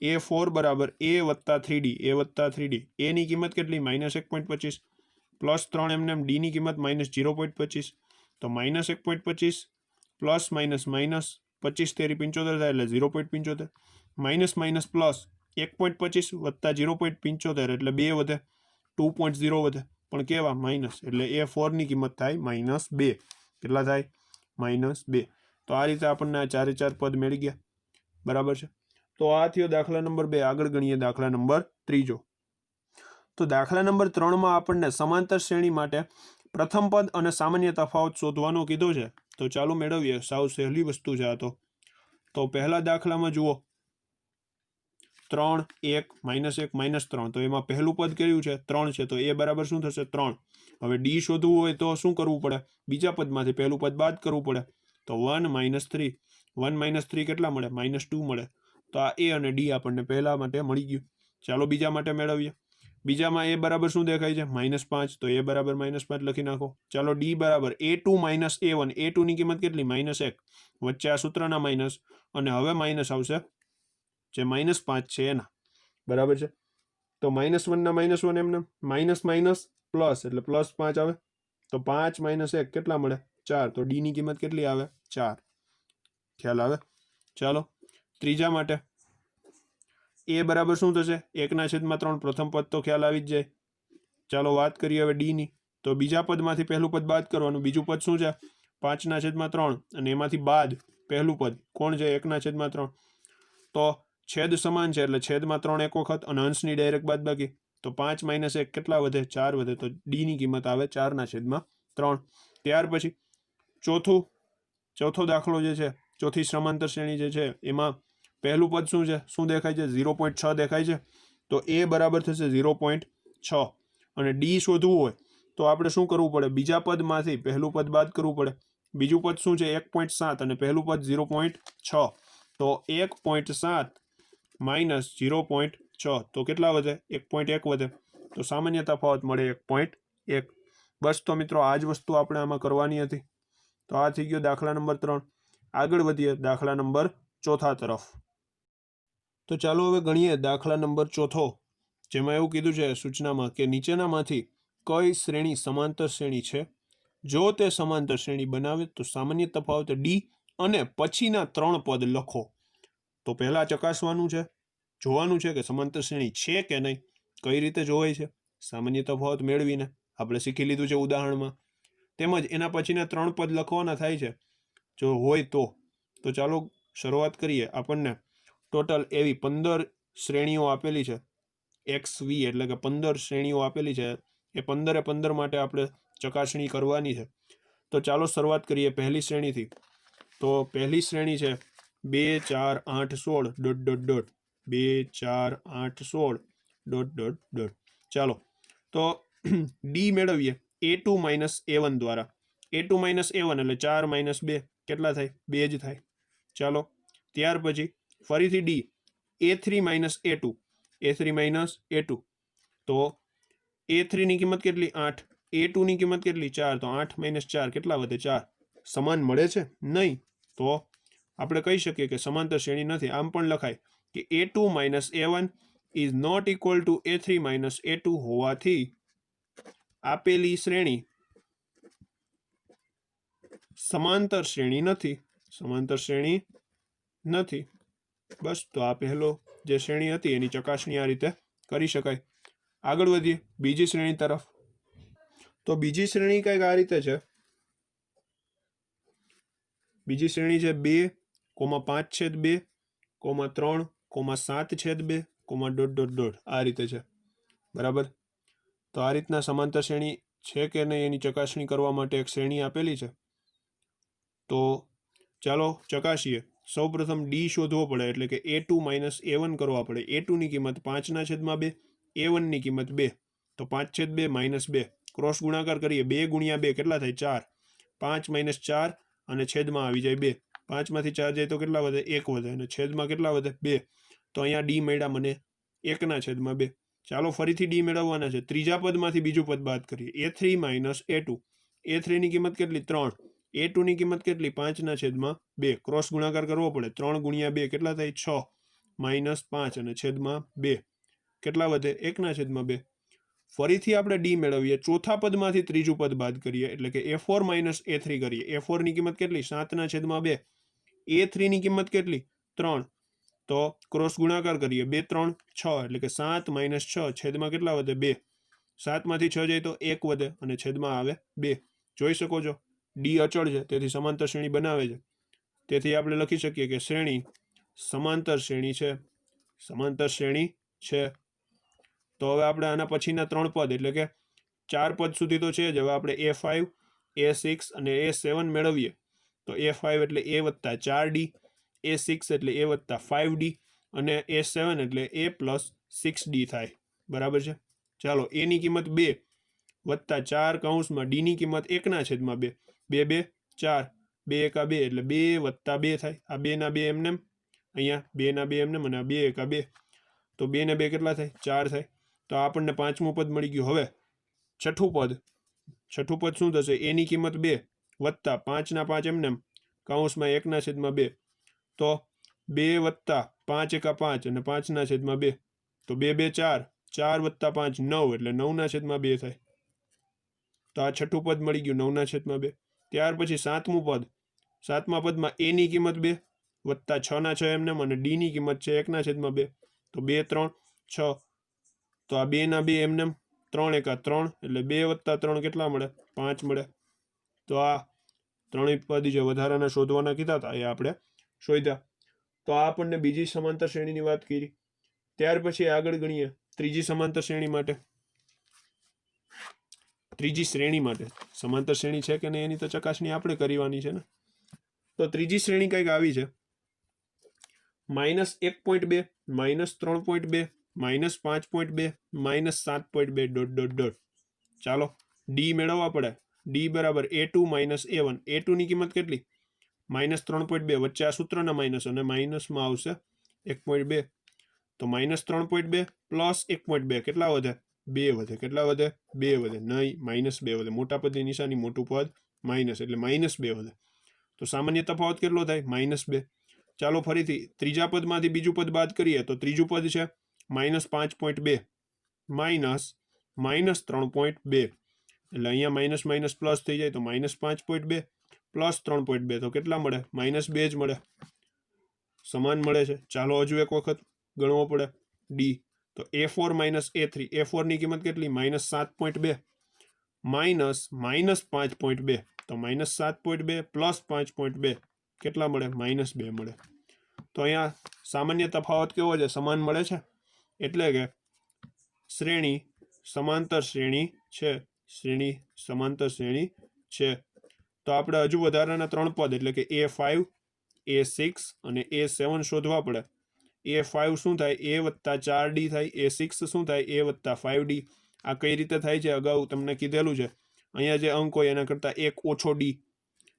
a4 બરાબર a વત્તા 3d. a વત્તા 3d. a ની કિંમત કેટલી? -1.25 પ્લસ 3 એમ d ની કિંમત -0.25. તો -1.25 પ્લસ માઇનસ માઇનસ 25 તેરી 75 થાય એટલે 0.75. માઇનસ માઇનસ પ્લસ 1.25 વત્તા 0.75 એટલે 2 વધે, 2.0 વધે. પણ કેવા? માઇનસ. એટલે a4 ની કિંમત થાય -2. કેટલા થાય? -2. તો આ રીતે આપણને આ 4 એ 4 પદ મળી ગયા. બરાબર છે? તો આ થયો દાખલા નંબર 2. આગળ ગણીએ દાખલા નંબર 3. તો દાખલા નંબર 3માં આપણને સમાંતર શ્રેણી માટે પ્રથમ પદ અને સામાન્ય તફાવત શોધવાનો કીધો છે. તો ચાલો મેળવીએ. સાવ સહેલી વસ્તુ છે આ તો પહેલા દાખલામાં જુઓ 3 1 -1 -3. તો એમાં પહેલું પદ કયું છે? 3 છે. તો એ બરાબર શું થશે? 3. હવે ડી શોધવું હોય તો શું કરવું પડે? બીજા પદમાંથી પહેલું પદ બાદ કરવું પડે. તો 1 - 3. 1 - 3 કેટલા મળે? -2 મળે. તો આ એ અને ડી આપણને પહેલા માટે મળી ગયું. ચાલો બીજા માટે મેળવીએ. બીજામાં એ બરાબર શું દેખાય છે? -5. તો એ બરાબર -5 લખી નાખો. ચાલો ડી બરાબર a2 - a1. a2 ની કિંમત કેટલી? -1. વચ્ચે આ સૂત્રના માઇનસ અને હવે માઇનસ આવશે જે -5 છે એના. બરાબર છે? તો -1 ના -1 એમને માઇનસ માઇનસ પ્લસ એટલે +5 આવે. તો 5 - 1 કેટલા મળે? 4. તો ડી ની કિંમત કેટલી આવે? 4. ખ્યાલ આવે? ચાલો ત્રીજા માટે એ બરાબર શું થશે? 1/3. પ્રથમ પદ તો ખ્યાલ આવી જ જાય. ચાલો વાત કરીએ હવે ડી ની. તો બીજા પદમાંથી પહેલું પદ બાદ કરવાનું. બીજું પદ શું છે? 5/3. અને એમાંથી બાદ પહેલું પદ કોણ છે? 1/3. તો છેદ સમાન છે એટલે છેદમાં 3 એક વખત અને અંશની ડાયરેક્ટ બાદબાકી. તો 5 - 1 કેટલા વધે? 4 વધે. તો ડી ની કિંમત આવે 4/3. ત્યાર પછી ચોથો દાખલો જે છે, ચોથી સમાંતર શ્રેણી જે છે એમાં પહેલું પદ શું છે? શું દેખાય છે? 0.6 દેખાય છે. તો એ બરાબર થશે 0.6. અને ડી શોધવું હોય તો આપણે શું કરવું પડે? બીજા પદમાંથી પહેલું પદ બાદ કરવું પડે. બીજું પદ શું છે? 1.7 અને પહેલું પદ 0.6. તો 1.7 માઇનસ 0.6 તો કેટલા વધે? 1.1 વધે. તો સામાન્ય તફાવત મળે 1.1. બસ તો મિત્રો આ જ વસ્તુ આપણે આમાં કરવાની હતી. તો આ થઈ ગયો દાખલા નંબર 3. આગળ વધીએ દાખલા નંબર 4 તરફ. તો ચાલો હવે ગણીએ દાખલા નંબર 4, જેમાં એવું કીધું છે સૂચનામાં કે નીચેનામાંથી કઈ શ્રેણી સમાંતર શ્રેણી છે? જો તે સમાંતર શ્રેણી બનાવે તો સામાન્ય તફાવત d અને પછીના 3 પદ લખો. તો પહેલા ચકાસવાનું છે, જોવાનું છે કે સમાંતર શ્રેણી છે કે નહીં. કઈ રીતે જોવાય છે? સામાન્ય તફાવત મેળવીને આપણે શીખી લીધું છે ઉદાહરણમાં. તેમજ એના પછીના 3 પદ લખવાના થાય છે જો હોય તો. તો ચાલો શરૂઆત કરીએ. આપણને ટોટલ એવી 15 શ્રેણીઓ આપેલી છે. XV એટલે કે 15 શ્રેણીઓ આપેલી છે. એ 15 માટે આપણે ચકાસણી કરવાની છે. તો ચાલો શરૂઆત કરીએ પહેલી શ્રેણીથી. તો પહેલી શ્રેણી છે 2 4 8 16 dot dot dot 2 4 8 16 dot dot dot. ચાલો તો ડી મેળવીએ A2 - A1 દ્વારા. A2 - A1 એટલે 4 - 2 કેટલા થાય? 2 જ થાય. ચાલો ત્યાર પછી ફરીથી D A3 - A2. A3 - A2 તો A3 ની કિંમત કેટલી? 8. A2 ની કિંમત કેટલી? 4. તો 8 - 4 કેટલા વધે? 4. સમાન મળે છે? નહીં. તો આપણે કહી શકીએ કે સમાંતર શ્રેણી નથી. આમ પણ લખાય કે A2 - A1 is not equal to A3 - A2 હોવાથી આપેલી શ્રેણી સમાંતર શ્રેણી નથી. સમાંતર શ્રેણી નથી. બસ તો આ પહેલો જે શ્રેણી હતી એની ચકાસણી આ રીતે કરી શકાય. આગળ વધીએ બીજી શ્રેણી તરફ. તો બીજી શ્રેણી કંઈક આ રીતે છે. બીજી શ્રેણી છે 2, 5/2, 3, 7/2, ડોટ ડોટ ડોટ. આ રીતે છે. બરાબર. તો આ રીતના સમાંતર શ્રેણી છે કે નહીં એની ચકાસણી કરવા માટે એક શ્રેણી આપેલી છે. તો ચાલો ચકાસીએ. સૌપ્રથમ ડી શોધવો પડે એટલે કે A2 - A1 કરવા પડે. A2 ની કિંમત 5/2, A1 ની કિંમત 2. તો 5/2 - 2 ક્રોસ ગુણાકાર કરીએ. 2 × 2 કેટલા થાય? 4. 5 - 4 અને છેદમાં આવી જાય 2. 5 માંથી 4 જાય તો કેટલા વધે? 1 વધે. અને છેદમાં કેટલા વધે? 2. તો અહીંયા ડી મળ્યા મને 1/2. ચાલો ફરીથી ડી મેળવવાના છે. ત્રીજા પદમાંથી બીજું પદ બાદ કરીએ. A3 - A2. A3 ની કિંમત કેટલી? 3. A2 ની કિંમત કેટલી? 5/2. ક્રોસ ગુણાકાર કરવો પડે. 3 × 2 કેટલા થાય? 6 - 5 અને છેદમાં 2 કેટલા વધે? 1/2. ફરીથી આપણે ડી મેળવીએ. ચોથા પદમાંથી ત્રીજું પદ બાદ કરીએ એટલે કે A4 - A3 કરીએ. A4 ની કિંમત કેટલી? 7/2. A3 ની કિંમત કેટલી? 3. તો ક્રોસ ગુણાકાર કરીએ. 2 3 6 એટલે કે 7 - 6 છેદમાં કેટલા વધે? 2. 7 માંથી 6 જાય તો 1 વધે અને છેદમાં આવે 2. જોઈ શકો છો ડી અચળ છે તેથી સમાંતર શ્રેણી બનાવે છે. તેથી આપણે લખી શકીએ કે શ્રેણી સમાંતર શ્રેણી છે. સમાંતર શ્રેણી છે. તો હવે આપણે આના પછીના 3 પદ એટલે કે 4 પદ સુધી તો છે જ. હવે આપણે A5, A6 અને A7 મેળવીએ. તો A5 એટલે A + 4D, A6 એટલે A + 5D અને A7 એટલે A + 6D થાય. બરાબર છે. ચાલો A ની કિંમત 2 + 4 કૌંસમાં D ની કિંમત 1/2. 2 2 4 2 1 2 એટલે 2 + 2 થાય. આ 2 ના 2 એમને અહીંયા 2 ના 2 એમને અને 2 1 2 તો 2 ને 2 કેટલા થાય? 4 થાય. તો આપણને પાંચમું પદ મળી ગયું. હવે છઠ્ઠું પદ શું થશે? A ની કિંમત 2 + 5 ના 5 એમને કૌંસમાં 1/2. તો 2 + 5 1 5 અને 5/2. તો 2 2 4 4 + 5 9 એટલે 9/2 થાય. તો આ છઠ્ઠું પદ મળી ગયું 9/2. ત્યાર પછી સાતમું પદ. સાતમા પદમાં A ની કિંમત 2 + 6 ના 6 એમને અને D ની કિંમત છે 1/2. તો 2 3 6 તો આ 2 ના 2 એમને 3 1 3 એટલે 2 + 3 કેટલા મળે? 5 મળે. તો આ ત્રણેય પદ જે વધારાના શોધવાના કીધા હતા એ આપણે શોધ્યા. તો આ આપણને બીજી સમાંતર શ્રેણીની વાત કરી. ત્યાર પછી આગળ ગણીએ ત્રીજી સમાંતર શ્રેણી માટે. ત્રીજી શ્રેણી માટે સમાંતર શ્રેણી છે કે નહીં એની તો ચકાસણી આપણે કરવાની છે ને. તો ત્રીજી શ્રેણી કંઈક આવી છે. -1.2, -3.2, -5.2, -7.2 ડોટ ડોટ ડોટ. ચાલો ડી મેળવવા પડે. ડી બરાબર A2 માઇનસ A1. A2 ની કિંમત કેટલી? -3.2. વચ્ચે આ સૂત્રના માઇનસ અને માઇનસમાં આવશે 1.2. તો -3.2 પ્લસ 1.2 કેટલા વધે? 2 વધે. કેટલા વધે? 2 વધે. નહીં, -2 વધે. મોટા પદની નિશાની, મોટું પદ માઇનસ, એટલે -2 વધે. તો સામાન્ય તફાવત કેટલો થાય? -2. ચાલો ફરીથી ત્રીજા પદમાંથી બીજું પદ બાદ કરીએ તો ત્રીજું પદ છે -5.2 માઇનસ -3.2. એટલે અહીંયા માઇનસ માઇનસ પ્લસ થઈ જાય તો -5.2 પ્લસ 3.2 તો કેટલા મળે? -2 જ મળે. સમાન મળે છે. ચાલો હજુ એક વખત ગણવો પડે. ડી તો A4 માઇનસ A3. A4 ની કિંમત કેટલી? -7.2 માઇનસ -5.2. તો -7.2 પ્લસ 5.2 કેટલા મળે? -2 મળે. તો અહીંયા સામાન્ય તફાવત કેવો છે? સમાન મળે છે. એટલે કે શ્રેણી સમાંતર શ્રેણી છે. શ્રેણી સમાંતર શ્રેણી છે. તો આપણે હજુ વધારાના 3 પદ એટલે કે A5, A6 અને A7 શોધવા પડે. A5 શું થાય? A વત્તા 4D થાય. A6 શું થાય? A વત્તા 5D. આ કઈ રીતે થાય છે અગાઉ તમને કીધેલું છે. અહીંયા જે અંક હોય એના કરતાં 1 ઓછો D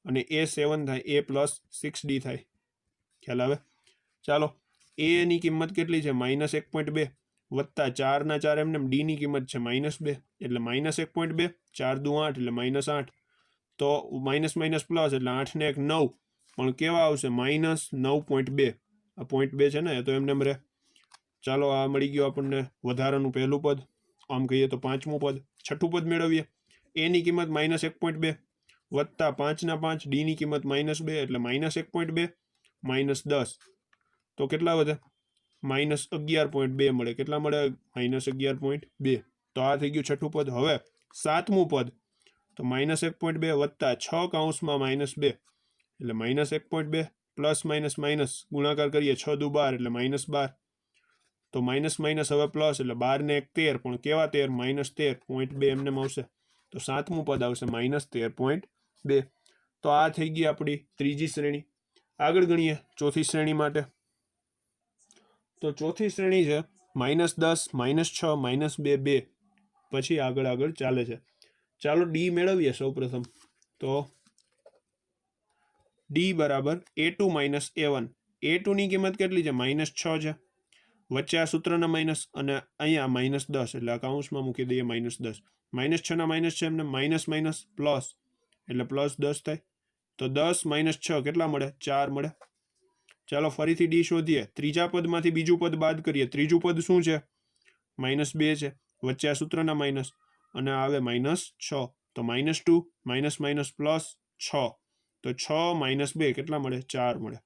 અને A7 થાય A પ્લસ 6D થાય. ખ્યાલ આવે? ચાલો A ની કિંમત કેટલી છે? -1.2 વત્તા 4 ના 4 એમને D ની કિંમત છે -2 એટલે -1.2. 4 દુ 8 એટલે -8. તો માઇનસ માઇનસ પ્લસ એટલે 8 ને 1 9 પણ કેવા આવશે? -9.2. આ 0.2 છે ને એ તો એમને એમ રહે. ચાલો આ મળી ગયું આપણને વધારાનું પહેલું પદ. આમ કહીએ તો પાંચમું પદ. છઠ્ઠું પદ મેળવીએ. A ની કિંમત -1.2 વત્તા 5 ના 5 D ની કિંમત -2 એટલે -1.2 -10 તો કેટલા વધે? -11.2 મળે. કેટલા મળે? -11.2. તો આ થઈ ગયું છઠ્ઠું પદ. હવે સાતમું પદ તો -1.2 વત્તા 6 કૌંસમાં -2 એટલે -1.2 પ્લસ માઇનસ માઇનસ ગુણાકાર કરીએ 6 દુ 12 એટલે -12. તો માઇનસ માઇનસ હવે પ્લસ એટલે 12 ને 1 13 પણ કેવા 13? -13.2 એમને આવશે. તો સાતમું પદ આવશે -13.2. તો આ થઈ ગઈ આપણી ત્રીજી શ્રેણી. આગળ ગણીએ ચોથી શ્રેણી માટે. તો ચોથી શ્રેણી છે -10 -6 -2 2. પછી આગળ ચાલે છે. ચાલો ડી મેળવીએ સૌપ્રથમ. તો ડી બરાબર A2 માઇનસ A1. A2 ની કિંમત કેટલી છે? -6 છે. વચ્ચે આ સૂત્રના માઇનસ અને અહીંયા -10 એટલે આ કૌંસમાં મૂકી દઈએ -10. -6 ના માઇનસ છે એમને માઇનસ માઇનસ પ્લસ એટલે +10 થાય. તો 10 - 6 કેટલા મળે? 4 મળે. ચાલો ફરીથી ડી શોધીએ. ત્રીજા પદમાંથી બીજું પદ બાદ કરીએ. ત્રીજું પદ શું છે? -2 છે. વચ્ચે આ સૂત્રના માઇનસ અને આવે -6 તો -2 માઇનસ માઇનસ પ્લસ 6 તો 6 - 2 કેટલા મળે? 4 મળે.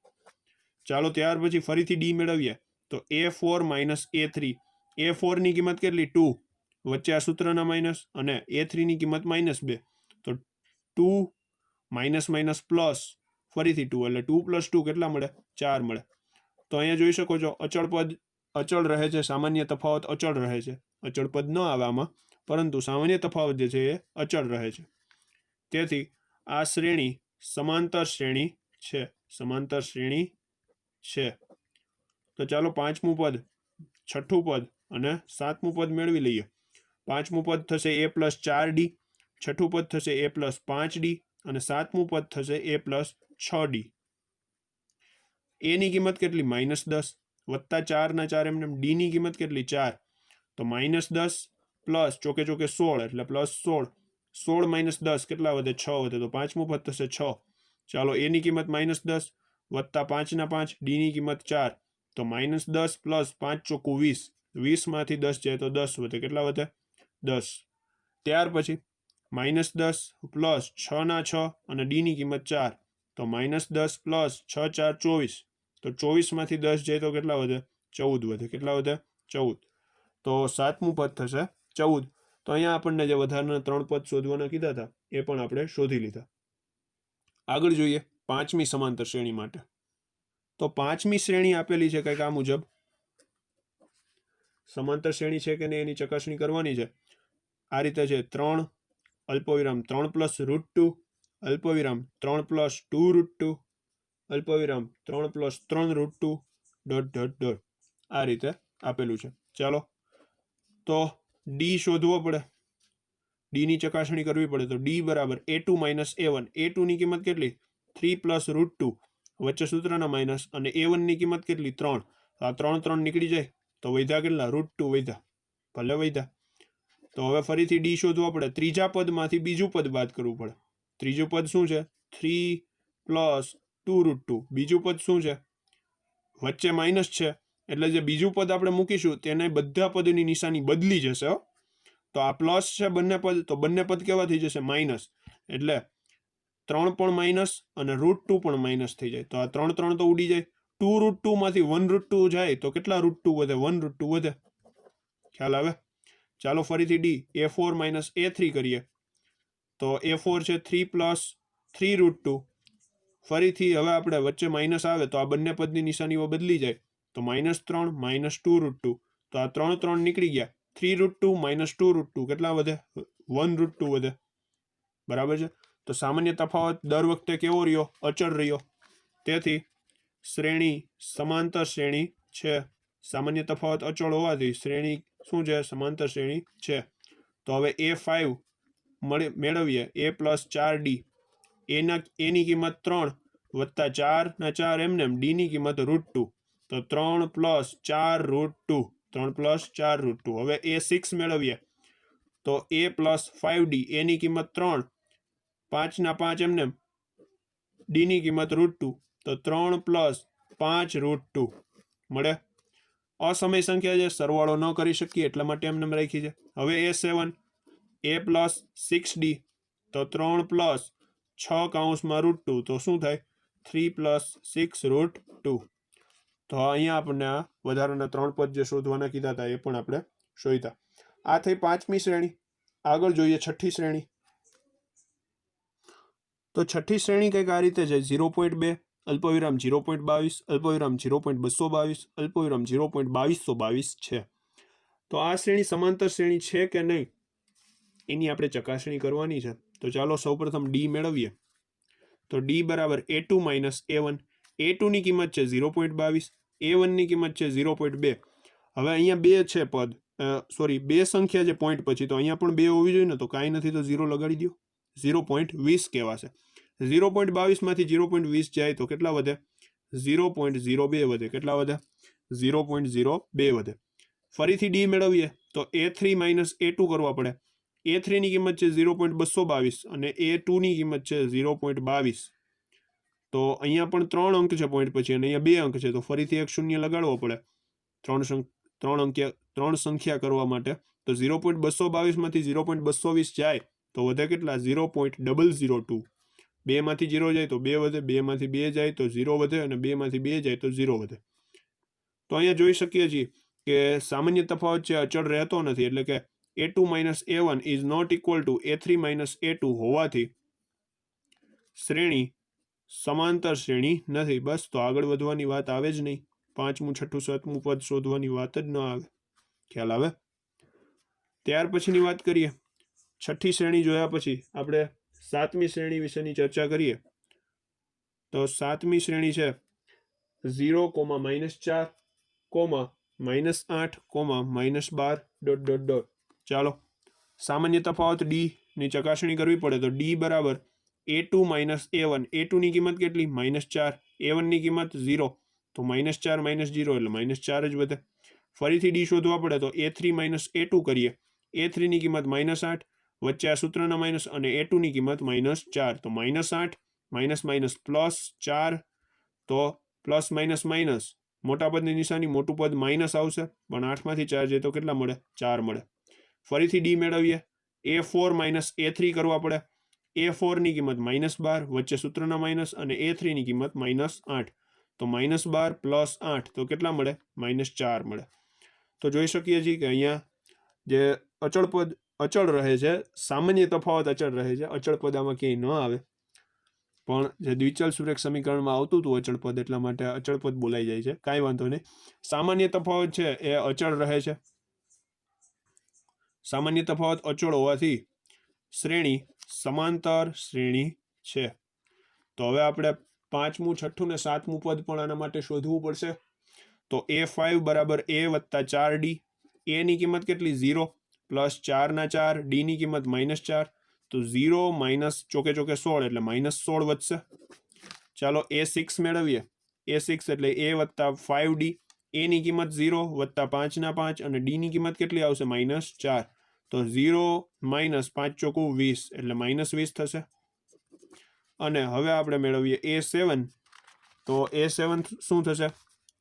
ચાલો ત્યાર પછી ફરીથી ડી મેળવીએ. તો A4 માઇનસ A3. A4 ની કિંમત કેટલી? 2. વચ્ચે આ સૂત્રના માઇનસ અને A3 ની કિંમત -2 તો 2 માઇનસ માઇનસ પ્લસ ફરીથી 2 એટલે 2 + 2 કેટલા મળે? 4 મળે. તો અહીંયા જોઈ શકો છો અચળ પદ અચળ રહે છે. સામાન્ય તફાવત અચળ રહે છે. અચળ પદ ન આવે આમાં, પરંતુ સામાન્ય તફાવત જે છે એ અચળ રહે છે. તેથી આ શ્રેણી સમાંતર શ્રેણી છે. સમાંતર શ્રેણી છે. તો ચાલો પાંચમું પદ, છઠ્ઠું પદ અને સાતમું પદ મેળવી લઈએ. પાંચમું પદ થશે A + 4D. છઠ્ઠું પદ થશે A + 5D અને સાતમું પદ થશે A + 6D. A ની કિંમત કેટલી? -10 વત્તા 4 ના 4 એમને. D ની કિંમત કેટલી? 4 તો -10 પ્લસ ચોકે ચોકે 16 એટલે +16. 16 - 10 કેટલા વધે? 6 વધે. તો પાંચમું પદ થશે 6. ચાલો A ની કિંમત -10 વત્તા 5 ના 5 D ની કિંમત 4 તો -10 પ્લસ 5 ચોકું 20. 20 માંથી 10 જાય તો 10 વધે. કેટલા વધે? 10. ત્યાર પછી -10 પ્લસ 6 ના 6 અને D ની કિંમત 4 તો -10 પ્લસ 6 × 4 = 24. તો 24 માંથી 10 જાય તો કેટલા વધે? 14 વધે. કેટલા વધે? 14. તો સાતમું પદ થશે 14. તો અહીંયા આપણને જે વધારાના 3 પદ શોધવાના કીધા હતા એ પણ આપણે શોધી લીધા. આગળ જોઈએ પાંચમી સમાંતર શ્રેણી માટે. તો પાંચમી શ્રેણી આપેલી છે કંઈક આ મુજબ. સમાંતર શ્રેણી છે કે નહીં એની ચકાસણી કરવાની છે. આ રીતે છે 3 અલ્પવિરામ 3 + √2 અલ્પવિરામ 3 + 2√2 અલ્પવિરામ 3 + 3√2 ... આ રીતે આપેલું છે. ચાલો તો ડી શોધવો પડે. ડી ની ચકાસણી કરવી પડે તો ડી બરાબર a2 માઇનસ a1. a2 ની કિંમત કેટલી 3 પ્લસ √2 વચ્ચે સૂત્રના માઇનસ અને a1 ની કિંમત કેટલી 3. આ 3 નીકળી જાય તો વધ્યા કેટલા √2 વધ્યા, ભલે વધ્યા. તો હવે ફરીથી ડી શોધવા પડે. ત્રીજા પદમાંથી બીજું પદ બાદ કરવું પડે. ત્રીજું પદ શું છે 3 પ્લસ 2 √2. બીજું પદ શું છે વચ્ચે માઇનસ છે એટલે જે બીજું પદ આપણે મૂકીશું તેને બધા પદની નિશાની બદલી જશે. તો આ પ્લસ છે બંને પદ, તો બંને પદ કેવા થઈ જશે માઇનસ, એટલે 3 પણ માઇનસ અને √2 પણ માઇનસ થઈ જાય. તો આ 3 તો ઉડી જાય. 2 √2 માંથી 1 √2 જાય તો કેટલા √2 વધે 1 √2 વધે. ખ્યાલ આવે? ચાલો ફરીથી ડી a4 માઇનસ a3 કરીએ તો a4 છે 3 પ્લસ 3 √2. ફરીથી હવે આપણે વચ્ચે માઇનસ આવે તો આ બંને પદની નિશાનીઓ બદલી જાય તો -3 -2 √2. તો આ 3 નીકળી ગયા. 3 √2 -2 √2 કેટલા વધે 1 √2 વધે. બરાબર છે. તો સામાન્ય તફાવત દર વખતે કેવો રહ્યો અચળ રહ્યો. તેથી શ્રેણી સમાંતર શ્રેણી છે. સામાન્ય તફાવત અચળ હોવાથી શ્રેણી શું છે સમાંતર શ્રેણી છે. તો હવે a5 મેળવીએ a પ્લસ 4d. એની કિંમત 3 વત્તા 4 ના 4 એમને ડી ની કિંમત √2. તો 3 પ્લસ 4 √2. 3 પ્લસ 4 √2. હવે a6 મેળવીએ તો a પ્લસ 5d. એની કિંમત 3 5 ના 5 એમને ડી ની કિંમત √2. તો 3 પ્લસ 5 √2 મળે. અસમય સંખ્યા છે સરવાળો ન કરી શકીએ એટલા માટે એમને રાખી છે. હવે a7 a પ્લસ 6d. તો 3 પ્લસ 6 કૌંસમાં √2. તો શું થાય 3 પ્લસ 6 √2. તો અહીંયા આપણને આ વધારાના 3 પદ જે શોધવાના કીધા હતા એ પણ આપણે શોધ્યા. આ થઈ 5મી શ્રેણી. આગળ જોઈએ 6ઠ્ઠી શ્રેણી. તો 6ઠ્ઠી શ્રેણી કંઈક આ રીતે છે 0.2 અલ્પવિરામ 0.22 અલ્પવિરામ 0.222 અલ્પવિરામ 0.2222 છે. તો આ શ્રેણી સમાંતર શ્રેણી છે કે નહીં એની આપણે ચકાસણી કરવાની છે. તો ચાલો સૌપ્રથમ ડી મેળવીએ. તો ડી બરાબર a2 માઇનસ a1. a2 ની કિંમત છે 0.22, a1 ની કિંમત છે 0.2. હવે અહીંયા બે છે પદ, સોરી બે સંખ્યા છે પોઈન્ટ પછી, તો અહીંયા પણ બે હોવી જોઈએ ને. તો કાંઈ નથી તો 0 લગાડી દો. 0.20 કહેવાશે. 0.22 માંથી 0.20 જાય તો કેટલા વધે 0.02 વધે. કેટલા વધે 0.02 વધે. ફરીથી ડી મેળવીએ તો a3 માઇનસ a2 કરવા પડે. a3 ની કિંમત છે 0.222 અને a2 ની કિંમત છે 0.22. તો અહીંયા પણ 3 અંક છે પોઈન્ટ પછી અને અહીંયા 2 અંક છે તો ફરીથી એક શૂન્ય લગાડવો પડે ત્રણ સંખ્યા કરવા માટે. તો 0.222 માંથી 0.220 જાય તો વધે કેટલા 0.002. 2 માંથી 0 જાય તો 2 વધે, 2 માંથી 2 જાય તો 0 વધે અને 2 માંથી 2 જાય તો 0 વધે. તો અહીંયા જોઈ શકીએ છીએ કે સામાન્ય તફાવત છે અચળ રહેતો નથી, એટલે કે a2 minus a1 is not equal to a3 minus a2 હોવાથી શ્રેણી સમાંતર શ્રેણી નથી. બસ, તો આગળ વધવાની વાત આવે જ નહીં. 5મું 6ઠું 7મું પદ શોધવાની વાત જ ન આવે. ખ્યાલ આવે? ત્યાર પછીની વાત કરીએ. 6ઠ્ઠી શ્રેણી જોયા પછી આપણે 7મી શ્રેણી વિશેની ચર્ચા કરીએ. તો 7મી શ્રેણી છે 0, -4, -8, -12. ચાલો સામાન્ય તફાવત ડી ની ચકાસણી કરવી પડે. તો ડી બરાબર a2 માઇનસ a1. a2 ની કિંમત કેટલી -4, a1 ની કિંમત 0. તો -4 -0 એટલે -4 જ વધે. ફરીથી ડી શોધવા પડે તો a3 માઇનસ a2 કરીએ. a3 ની કિંમત -8 વચ્ચે આ સૂત્રના માઇનસ અને a2 ની કિંમત -4. તો -8 +4. તો પ્લસ માઇનસ માઇનસ મોટા પદની નિશાની મોટું પદ માઇનસ આવશે, પણ 8 માંથી 4 જાય તો કેટલા મળે 4 મળે. ફરીથી ડી મેળવીએ. a4 માઇનસ a3 કરવા પડે. a4 ની કિંમત -12 વચ્ચે સૂત્રના માઇનસ અને a3 ની કિંમત -8. તો -12 + 8 તો કેટલા મળે -4 મળે. તો જોઈ શકીએ છીએ કે અહીંયા જે અચળ પદ અચળ રહે છે, સામાન્ય તફાવત અચળ રહે છે. અચળ પદ આમાં ક્યાંય ન આવે, પણ જે દ્વિચલ સુરેખ સમીકરણમાં આવતું હતું અચળ પદ, એટલા માટે અચળ પદ બોલાઈ જાય છે. કાંઈ વાંધો નહીં. સામાન્ય તફાવત છે એ અચળ રહે છે. સામાન્ય તફાવત અચળ હોવાથી શ્રેણી સમાંતર શ્રેણી છે. તો હવે આપણે 5મું 6ઠ્ઠું ને 7મું પદ પણ આના માટે શોધવું પડશે. તો a5 બરાબર a વત્તા 4d. a ની કિંમત કેટલી 0, પ્લસ 4 ના 4, ડીની કિંમત -4, તો 0 માઇનસ ચોકે ચોકે 16 એટલે -16 વધશે. ચાલો A6 મેળવીએ. A6 એટલે A વત્તા 5D, એની કિંમત 0 વત્તા 5 ના 5 અને ડીની કિંમત કેટલી આવશે -4, તો 0 માઇનસ 5 ચોકું 20 એટલે -20 થશે. અને હવે આપણે મેળવીએ A7, તો A7 શું થશે?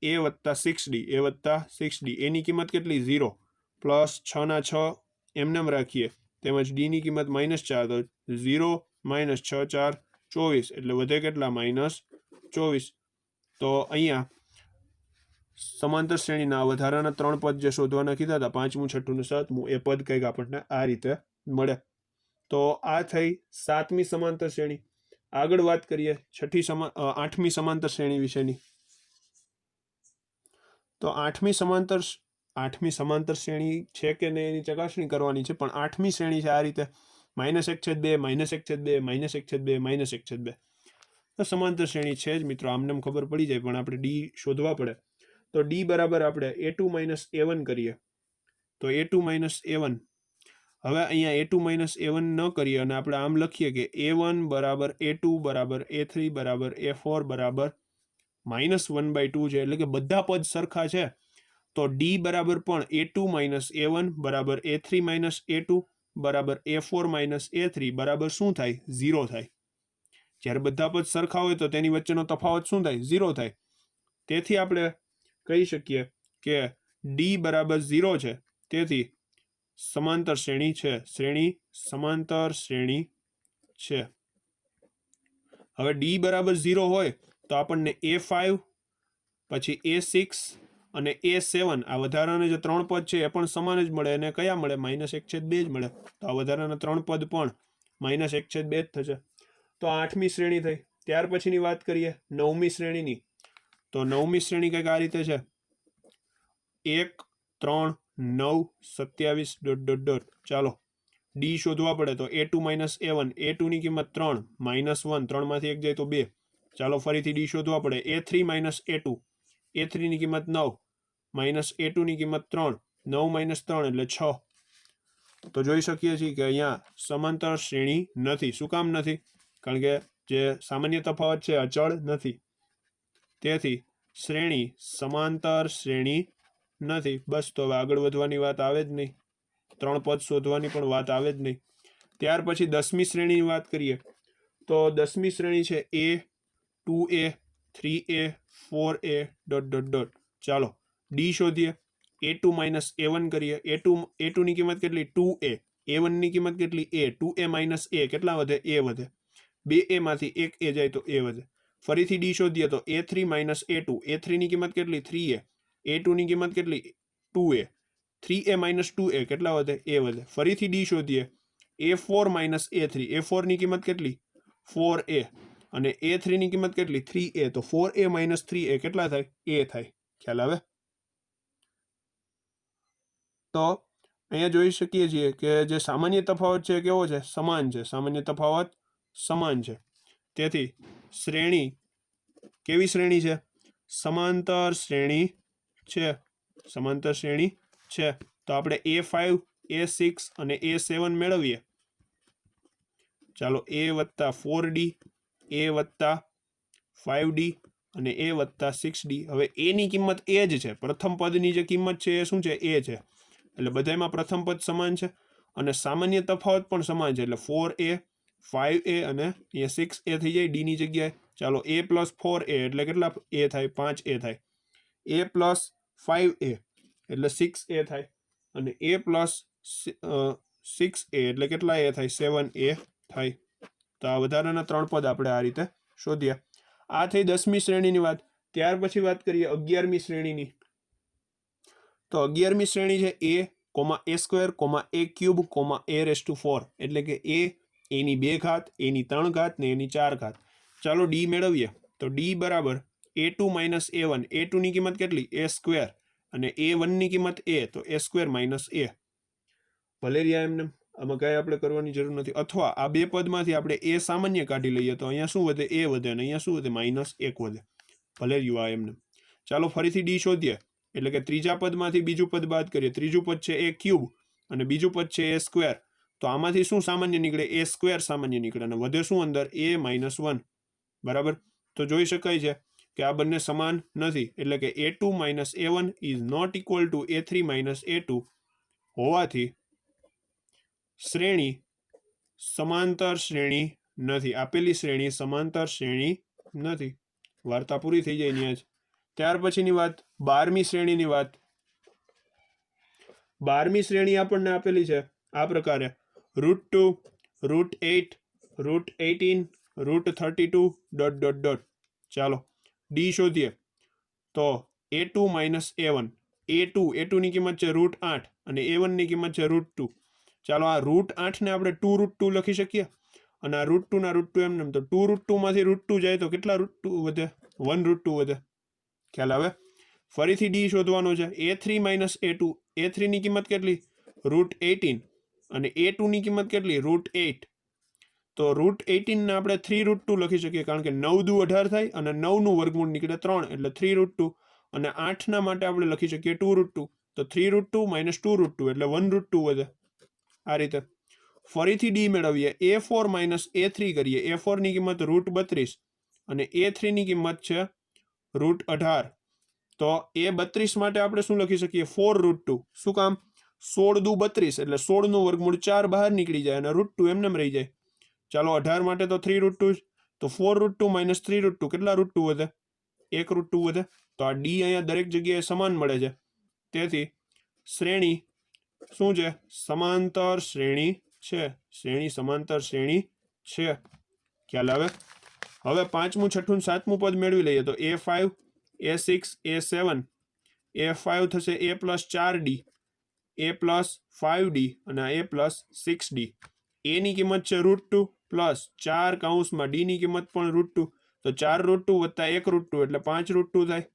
A વત્તા 6D, A વત્તા 6D, એની કિંમત કેટલી 0 પ્લસ 6 ના 6 એમને રાખીએ, તેમજ ડીની કિંમત -4, તો 0 માઇનસ 6 4 24 એટલે વધે કેટલા -24. તો અહીંયા સમાંતર શ્રેણીના વધારાના 3 પદ જે શોધવાના કીધા હતા, 5મું 6મું ને 7મું, એ પદ કંઈક આપણને આ રીતે મળે. તો આ થઈ 7મી સમાંતર શ્રેણી. આગળ વાત કરીએ 8મી સમાંતર શ્રેણી વિશેની. તો 8મી સમાંતર શ્રેણી છે કે નહીં એની ચકાસણી કરવાની છે, પણ 8મી શ્રેણી છે આ રીતે -1/2, -1/2, -1/2, -1/2. તો સમાંતર શ્રેણી છે જ મિત્રો, આમને ખબર પડી જાય, પણ આપણે ડી શોધવા પડે. તો ડી બરાબર આપણે A2 - A1 કરીએ. તો A2 - A1, હવે અહીંયા A2 - A1 ન કરીએ અને આપણે આમ લખીએ કે A1 બરાબર A2 બરાબર A3 બરાબર A4 બરાબર -1/2 છે, એટલે કે બધા પદ સરખા છે. તો ડી બરાબર પણ A2 - A1 બરાબર A3 - A2 બરાબર A4 - A3 બરાબર શું થાય? 0 થાય. જ્યારે બધા પદ સરખા હોય તો તેની વચ્ચેનો તફાવત શું થાય? 0 થાય. તેથી આપણે કહી શકીએ કે ડી બરાબર 0 છે, તેથી સમાંતર શ્રેણી છે. સમાંતર શ્રેણી છે. હવે ડી બરાબર 0 હોય તો આપણને A5, પછી A6 અને A7 આ વધારાના જે 3 પદ છે એ પણ સમાન જ મળે, અને કયા મળે? -1/2 જ મળે. તો આ વધારાના 3 પદ પણ -1/2 જ થશે. તો 8મી શ્રેણી થઈ. ત્યાર પછીની વાત કરીએ 9મી શ્રેણીની. તો 9મી શ્રેણી કંઈક આ રીતે છે: 1 3 9 27... ચાલો ડી શોધવા પડે. તો A2 - A1, A2 ની કિંમત 3, -1, 3 માંથી 1 જાય તો 2. ચાલો ફરીથી ડી શોધવા પડે. A3 - A2, A3 ની કિંમત 9, -A2 ની કિંમત 3, 9 - 3 એટલે 6. તો જોઈ શકીએ છીએ કે અહીંયા સમાંતર શ્રેણી નથી. શું કામ નથી? કારણ કે જે સામાન્ય તફાવત છે અચળ નથી, તેથી શ્રેણી સમાંતર શ્રેણી નથી. બસ, તો હવે આગળ વધવાની વાત આવે જ નહીં, 3 પદ શોધવાની પણ વાત આવે જ નહીં. ત્યાર પછી 10મી શ્રેણીની વાત કરીએ. તો 10મી શ્રેણી છે A, 2A, 3A, 4A... ચાલો ડી શોધીએ. A2 - A1 કરીએ. A2 ની કિંમત કેટલી? 2A. A1 ની કિંમત કેટલી? A. 2A - A કેટલા વધે? A વધે. 2A માંથી 1A જાય તો A વધે. ફરીથી ડી શોધીએ તો A3 - A2, A3 ની કિંમત કેટલી? 3A. A2 ની કિંમત કેટલી? 2A. 3A - 2A કેટલા વધે? A વધે. ફરીથી ડી શોધીએ. A4 - A3, A4 ની કિંમત કેટલી? 4A. અને A3 ની કિંમત કેટલી? 3A. તો 4A - 3A કેટલા થાય? A થાય. ખ્યાલ આવે? તો અહીંયા જોઈ શકીએ છીએ કે જે સામાન્ય તફાવત છે કેવો છે? સમાન છે. સામાન્ય તફાવત સમાન છે. તેથી શ્રેણી કેવી શ્રેણી છે? સમાંતર શ્રેણી છે. સમાંતર શ્રેણી છે. તો આપણે A5, A6 અને A7 મેળવીએ. ચાલો A વત્તા 4D, A વત્તા 5D અને A વત્તા 6D. હવે A ની કિંમત એ જ છે. પ્રથમ પદની જે કિંમત છે એ શું છે? A છે. એટલે બધામાં પ્રથમ પદ સમાન છે અને સામાન્ય તફાવત પણ સમાન છે. એટલે 4A, 5A અને અહીંયા 6A થઈ જાય D ની જગ્યાએ. ચાલો A + 4A એટલે કેટલા A થાય? 5A થાય. A + 5A એટલે 6A થાય. અને A + 6A એટલે કેટલા A થાય? 7A થાય. તો આ વધારાના 3 પદ આપણે આ રીતે શોધ્યા. આ થઈ 10મી શ્રેણીની વાત. ત્યાર પછી વાત કરીએ 11મી શ્રેણીની. તો 11મી શ્રેણી છે A, A², A3, A⁴ એટલે કે A ની 2 ઘાત, A ની 3 ઘાત ને A ની 4 ઘાત. ચાલો ડી મેળવીએ. તો ડી બરાબર A2 - A1, A2 ની કિંમત કેટલી? A² અને A1 ની કિંમત A, તો A² - A. ભલે રહ્યા એમને, આમાં કાંઈ આપણે કરવાની જરૂર નથી. અથવા આ બે પદમાંથી આપણે A સામાન્ય કાઢી લઈએ તો અહીંયા શું વધે? A વધે. અને અહીંયા શું વધે? -1 વધે. ભલે રહ્યું આ એમને. ચાલો ફરીથી ડી શોધીએ. એટલે કે ત્રીજા પદમાંથી બીજું પદ બાદ કરીએ. ત્રીજું પદ છે A³, અને બીજું પદ છે a સ્ક્વેર, તો આમાંથી શું સામાન્ય નીકળે? a સ્ક્વેર સામાન્ય નીકળે અને વધે શું અંદર? a minus 1. બરાબર. તો જોઈ શકાય છે કે આ બંને સમાન નથી, એટલે કે a2 minus a1 is not equal to a3 minus a2 હોવાથી શ્રેણી સમાંતર શ્રેણી નથી. આપેલી શ્રેણી સમાંતર શ્રેણી નથી. વાર્તા પૂરી થઈ જાય ત્યાં જ. ત્યાર પછીની વાત 12મી શ્રેણીની વાત. 12મી શ્રેણી આપણને આપેલી છે આ પ્રકારે: √2, √8, √18, √32 ... ચાલો ડી શોધીએ. તો a2 માઇનસ a1, a2 ની કિંમત છે √8 અને a1 ની કિંમત છે √2. ચાલો આ √8 ને આપણે 2√2 લખી શકીએ અને આ √2 ના √2 એમને તો 2√2 માંથી √2 જાય તો કેટલા √2 વધે? 1√2 વધે. ખ્યાલ આવે? ફરીથી ડી શોધવાનો છે. a3 માઇનસ a2, a3 ની કિંમત કેટલી? √18 અને a2 ની કિંમત કેટલી? √8. તો √18 ને આપણે 3√2 લખી શકીએ, કારણ કે 9 દુ 18 થાય અને 9 નું વર્ગમૂળ નીકળે 3, એટલે 3√2. અને 8 ના માટે આપણે લખી શકીએ 2√2. તો 3√2 માઇનસ 2√2 એટલે 1√2 વધે. આ રીતે ફરીથી ડી મેળવીએ. a4 માઇનસ a3 કરીએ. a4 ની કિંમત √32 અને a3 ની કિંમત છે √18. તો a32 માટે આપણે શું લખી શકીએ? 4√2. શું કામ? 16 દુ 32 એટલે 16 નું વર્ગમૂળ 4 બહાર નીકળી જાય અને √2 એમને રહી જાય. ચાલો 18 માટે તો 3√2, તો 4√2 માઇનસ 3√2 કેટલા √2 વધે? 1 √2 વધે. તો આ ડી અહીંયા દરેક જગ્યાએ સમાન મળે છે. તેથી શ્રેણી શું છે? સમાંતર શ્રેણી છે. શ્રેણી સમાંતર શ્રેણી છે. ખ્યાલ આવે? હવે 5મું, 6મું, 7મું પદ મેળવી લઈએ. તો a5, a6, a7, a5 થશે a plus 4d, a plus 5d અને a પ્લસ 6d. a ની કિંમત છે √2 પ્લસ 4 કૌંસમાં d ની કિંમત પણ √2, તો 4√2 વત્તા 1√2 એટલે 5√2 થાય.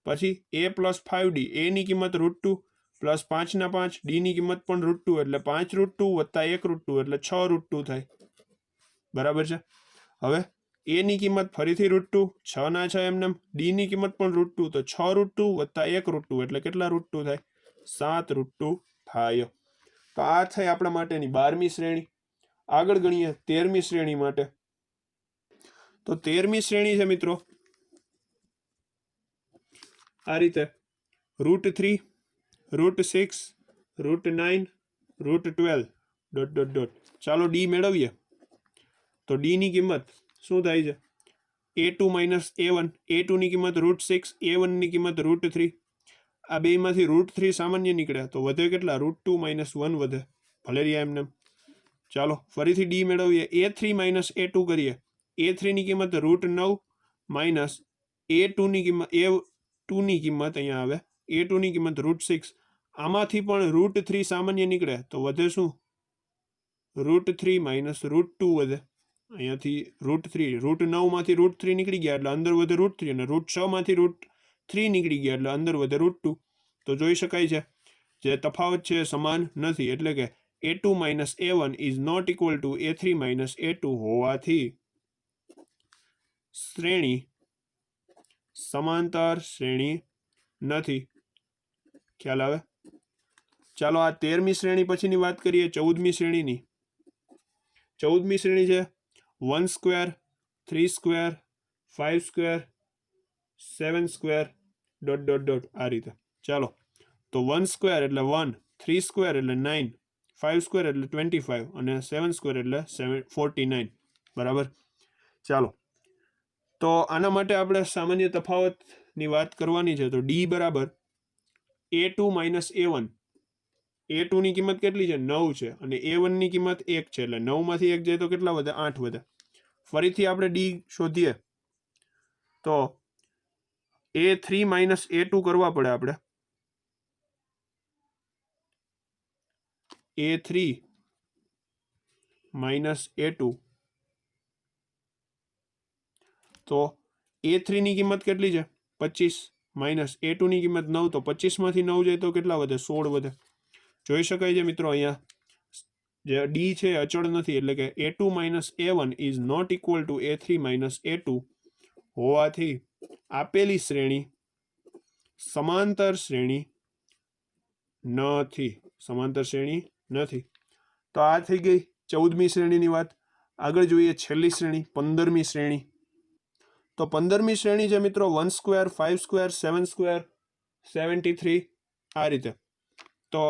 પછી a પ્લસ 5d, a ની કિંમત √2 પ્લસ 5 ના 5, d ની કિંમત પણ √2 એટલે 5√2 વત્તા 1√2 એટલે 6√2 થાય. બરાબર છે. હવે a ની કિંમત ફરીથી √2, 6 ના 6 એમને, d ની કિંમત પણ √2, તો 6√2 વત્તા 1√2 એટલે કેટલા √2 થાય? 7√2 થાય. તો આ થઈ આપણા માટેની 12મી શ્રેણી. આગળ ગણીએ 13મી શ્રેણી માટે. તો 13મી શ્રેણી છે મિત્રો આ રીતે: √3, √6, √9, √12 ... ચાલો ડી મેળવીએ. તો ડી ની કિંમત શું થાય છે? a2 માઇનસ a1, a2 ની કિંમત √6, a1 ની કિંમત √3. આ બેમાંથી √3 સામાન્ય નીકળ્યા તો વધે કેટલા? √2 માઇનસ 1 વધે. ભલે રહ્યા એમને. ચાલો ફરીથી ડી મેળવીએ. a3 માઇનસ a2 કરીએ. a3 ની કિંમત √9 માઇનસ a2 ની કિંમત અહીંયા આવે a2 ની કિંમત √6. આમાંથી પણ √3 સામાન્ય નીકળે તો વધે શું? √3 માઇનસ √2 વધે. અહીંયાથી √9 માંથી √3 નીકળી ગયા એટલે અંદર વધે √3 અને √6 માંથી √3 નીકળી ગયા એટલે અંદર વધે √2. તો જોઈ શકાય છે જે તફાવત છે સમાન નથી, એટલે કે a2 minus a1 is not equal to a3 minus a2 હોવાથી શ્રેણી સમાંતર શ્રેણી નથી. ખ્યાલ આવે? ચાલો આ 13મી શ્રેણી પછીની વાત કરીએ 14મી શ્રેણીની. 14મી શ્રેણી છે 1 સ્ક્વેર, 3 સ્ક્વેર, 5 સ્ક્વેર, 7 સ્ક્વેર ... આ રીતે. ચાલો તો 1 સ્ક્વેર એટલે 1, 3 સ્ક્વેર એટલે 9, 5 સ્ક્વેર એટલે 25 અને 7 સ્ક્વેર એટલે 49. બરાબર. ચાલો તો આના માટે આપણે સામાન્ય તફાવતની વાત કરવાની છે. તો ડી બરાબર a2 માઇનસ a1. a2 ની કિંમત કેટલી છે? 9 છે અને a1 ની કિંમત 1 છે, એટલે 9 માંથી 1 જાય તો કેટલા વધે? 8 વધે. ફરીથી આપણે ડી શોધીએ તો a3 માઇનસ a2 કરવા પડે આપણે. a3 માઇનસ a2, તો a3 ની કિંમત કેટલી છે? 25 માઇનસ a2 ની કિંમત 9, તો 25 માંથી 9 જાય તો કેટલા વધે? 16 વધે. જોઈ શકાય છે મિત્રો અહીંયા જે ડી છે અચળ નથી, એટલે કે a2 minus a1 is not equal to a3 minus a2 હોવાથી આપેલી શ્રેણી સમાંતર શ્રેણી નથી. સમાંતર શ્રેણી નથી. તો આ થઈ ગઈ 14મી શ્રેણીની વાત. આગળ જોઈએ છેલ્લી શ્રેણી 15મી શ્રેણી. તો 15મી શ્રેણી છે મિત્રો 1 સ્ક્વેર 5 સ્ક્વેર 7 સ્ક્વેર 73 આ રીતે. તો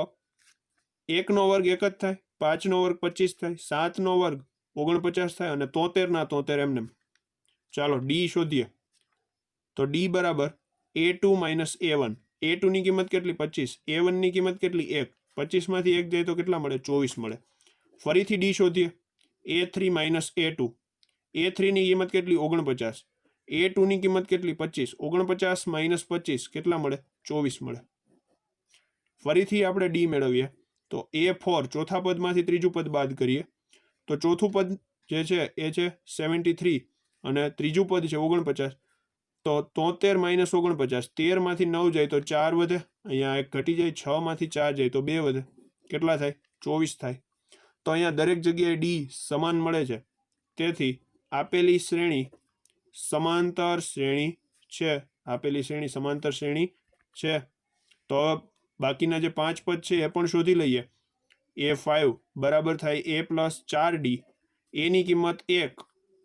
1નો વર્ગ 1 જ થાય, 5નો વર્ગ 25 થાય, 7નો વર્ગ 49 થાય અને 73 ના 73 એમને. ચાલો ડી શોધીએ. તો ડી બરાબર a2 માઇનસ a1. a2 ની કિંમત કેટલી 25, a1 ની કિંમત કેટલી 1, 25 માંથી 1 જાય તો કેટલા મળે 24 મળે. ફરીથી ડી શોધીએ. a3 minus a2. a3 ની કિંમત કેટલી 49, a2 ની કિંમત કેટલી 25, 49 માઇનસ 25 કેટલા મળે 24 મળે. ફરીથી આપણે ડી મેળવીએ. તો a4 ચોથા પદમાંથી ત્રીજું પદ બાદ કરીએ તો ચોથું પદ જે છે એ છે 73 અને ત્રીજું પદ છે 49. તો 73 માઇનસ 49, 13 માંથી 9 જાય તો 4 વધે, અહીંયા એક ઘટી જાય, 6 માંથી 4 જાય તો 2 વધે, કેટલા થાય 24 થાય. તો અહીંયા દરેક જગ્યાએ ડી સમાન મળે છે. તેથી આપેલી શ્રેણી સમાંતર શ્રેણી છે. આપેલી શ્રેણી સમાંતર શ્રેણી છે. તો બાકીના જે 5 પદ છે એ પણ શોધી લઈએ. a5 બરાબર થાય a પ્લસ 4d. a ની કિંમત 1,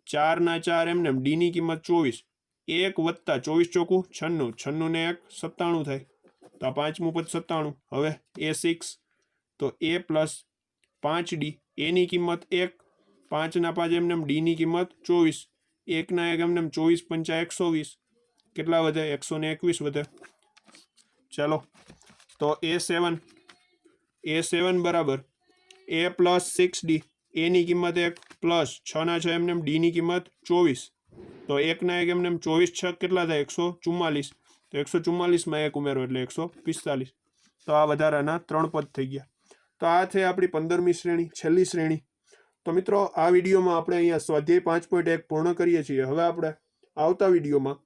4 ના 4 એમને, ડી ની કિંમત 24, 1 વત્તા 24 ચોકું 96, 96 ને 1 97 થાય. તો આ પાંચમું પદ 97. હવે a6 તો a પ્લસ 5d. a ની કિંમત 1, 5 ના 5 એમને, ડી ની કિંમત 24, 1 ના 1 એમને, 24 પંચા 120 કેટલા વધે 121 વધે. ચાલો તો a7 બરાબર a પ્લસ 6d. a ની કિંમત 1 પ્લસ 6 ના 6 એમને, ડી ની કિંમત 24, તો 1 ના 1 એમને 24 6 કેટલા થાય 144. તો 144 માં 1 ઉમેરો એટલે 145. તો આ વધારાના 3 પદ થઈ ગયા. તો આ છે આપણી 15મી શ્રેણી, છેલ્લી શ્રેણી. તો મિત્રો આ વિડીયોમાં આપણે અહીંયા સ્વાધ્યાય 5.1 પૂર્ણ કરીએ છીએ. હવે આપણે આવતા વિડીયોમાં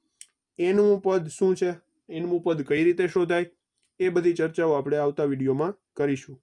એનમું પદ શું છે, એનમું પદ કઈ રીતે શોધાય, એ બધી ચર્ચાઓ આપણે આવતા વિડીયોમાં કરીશું.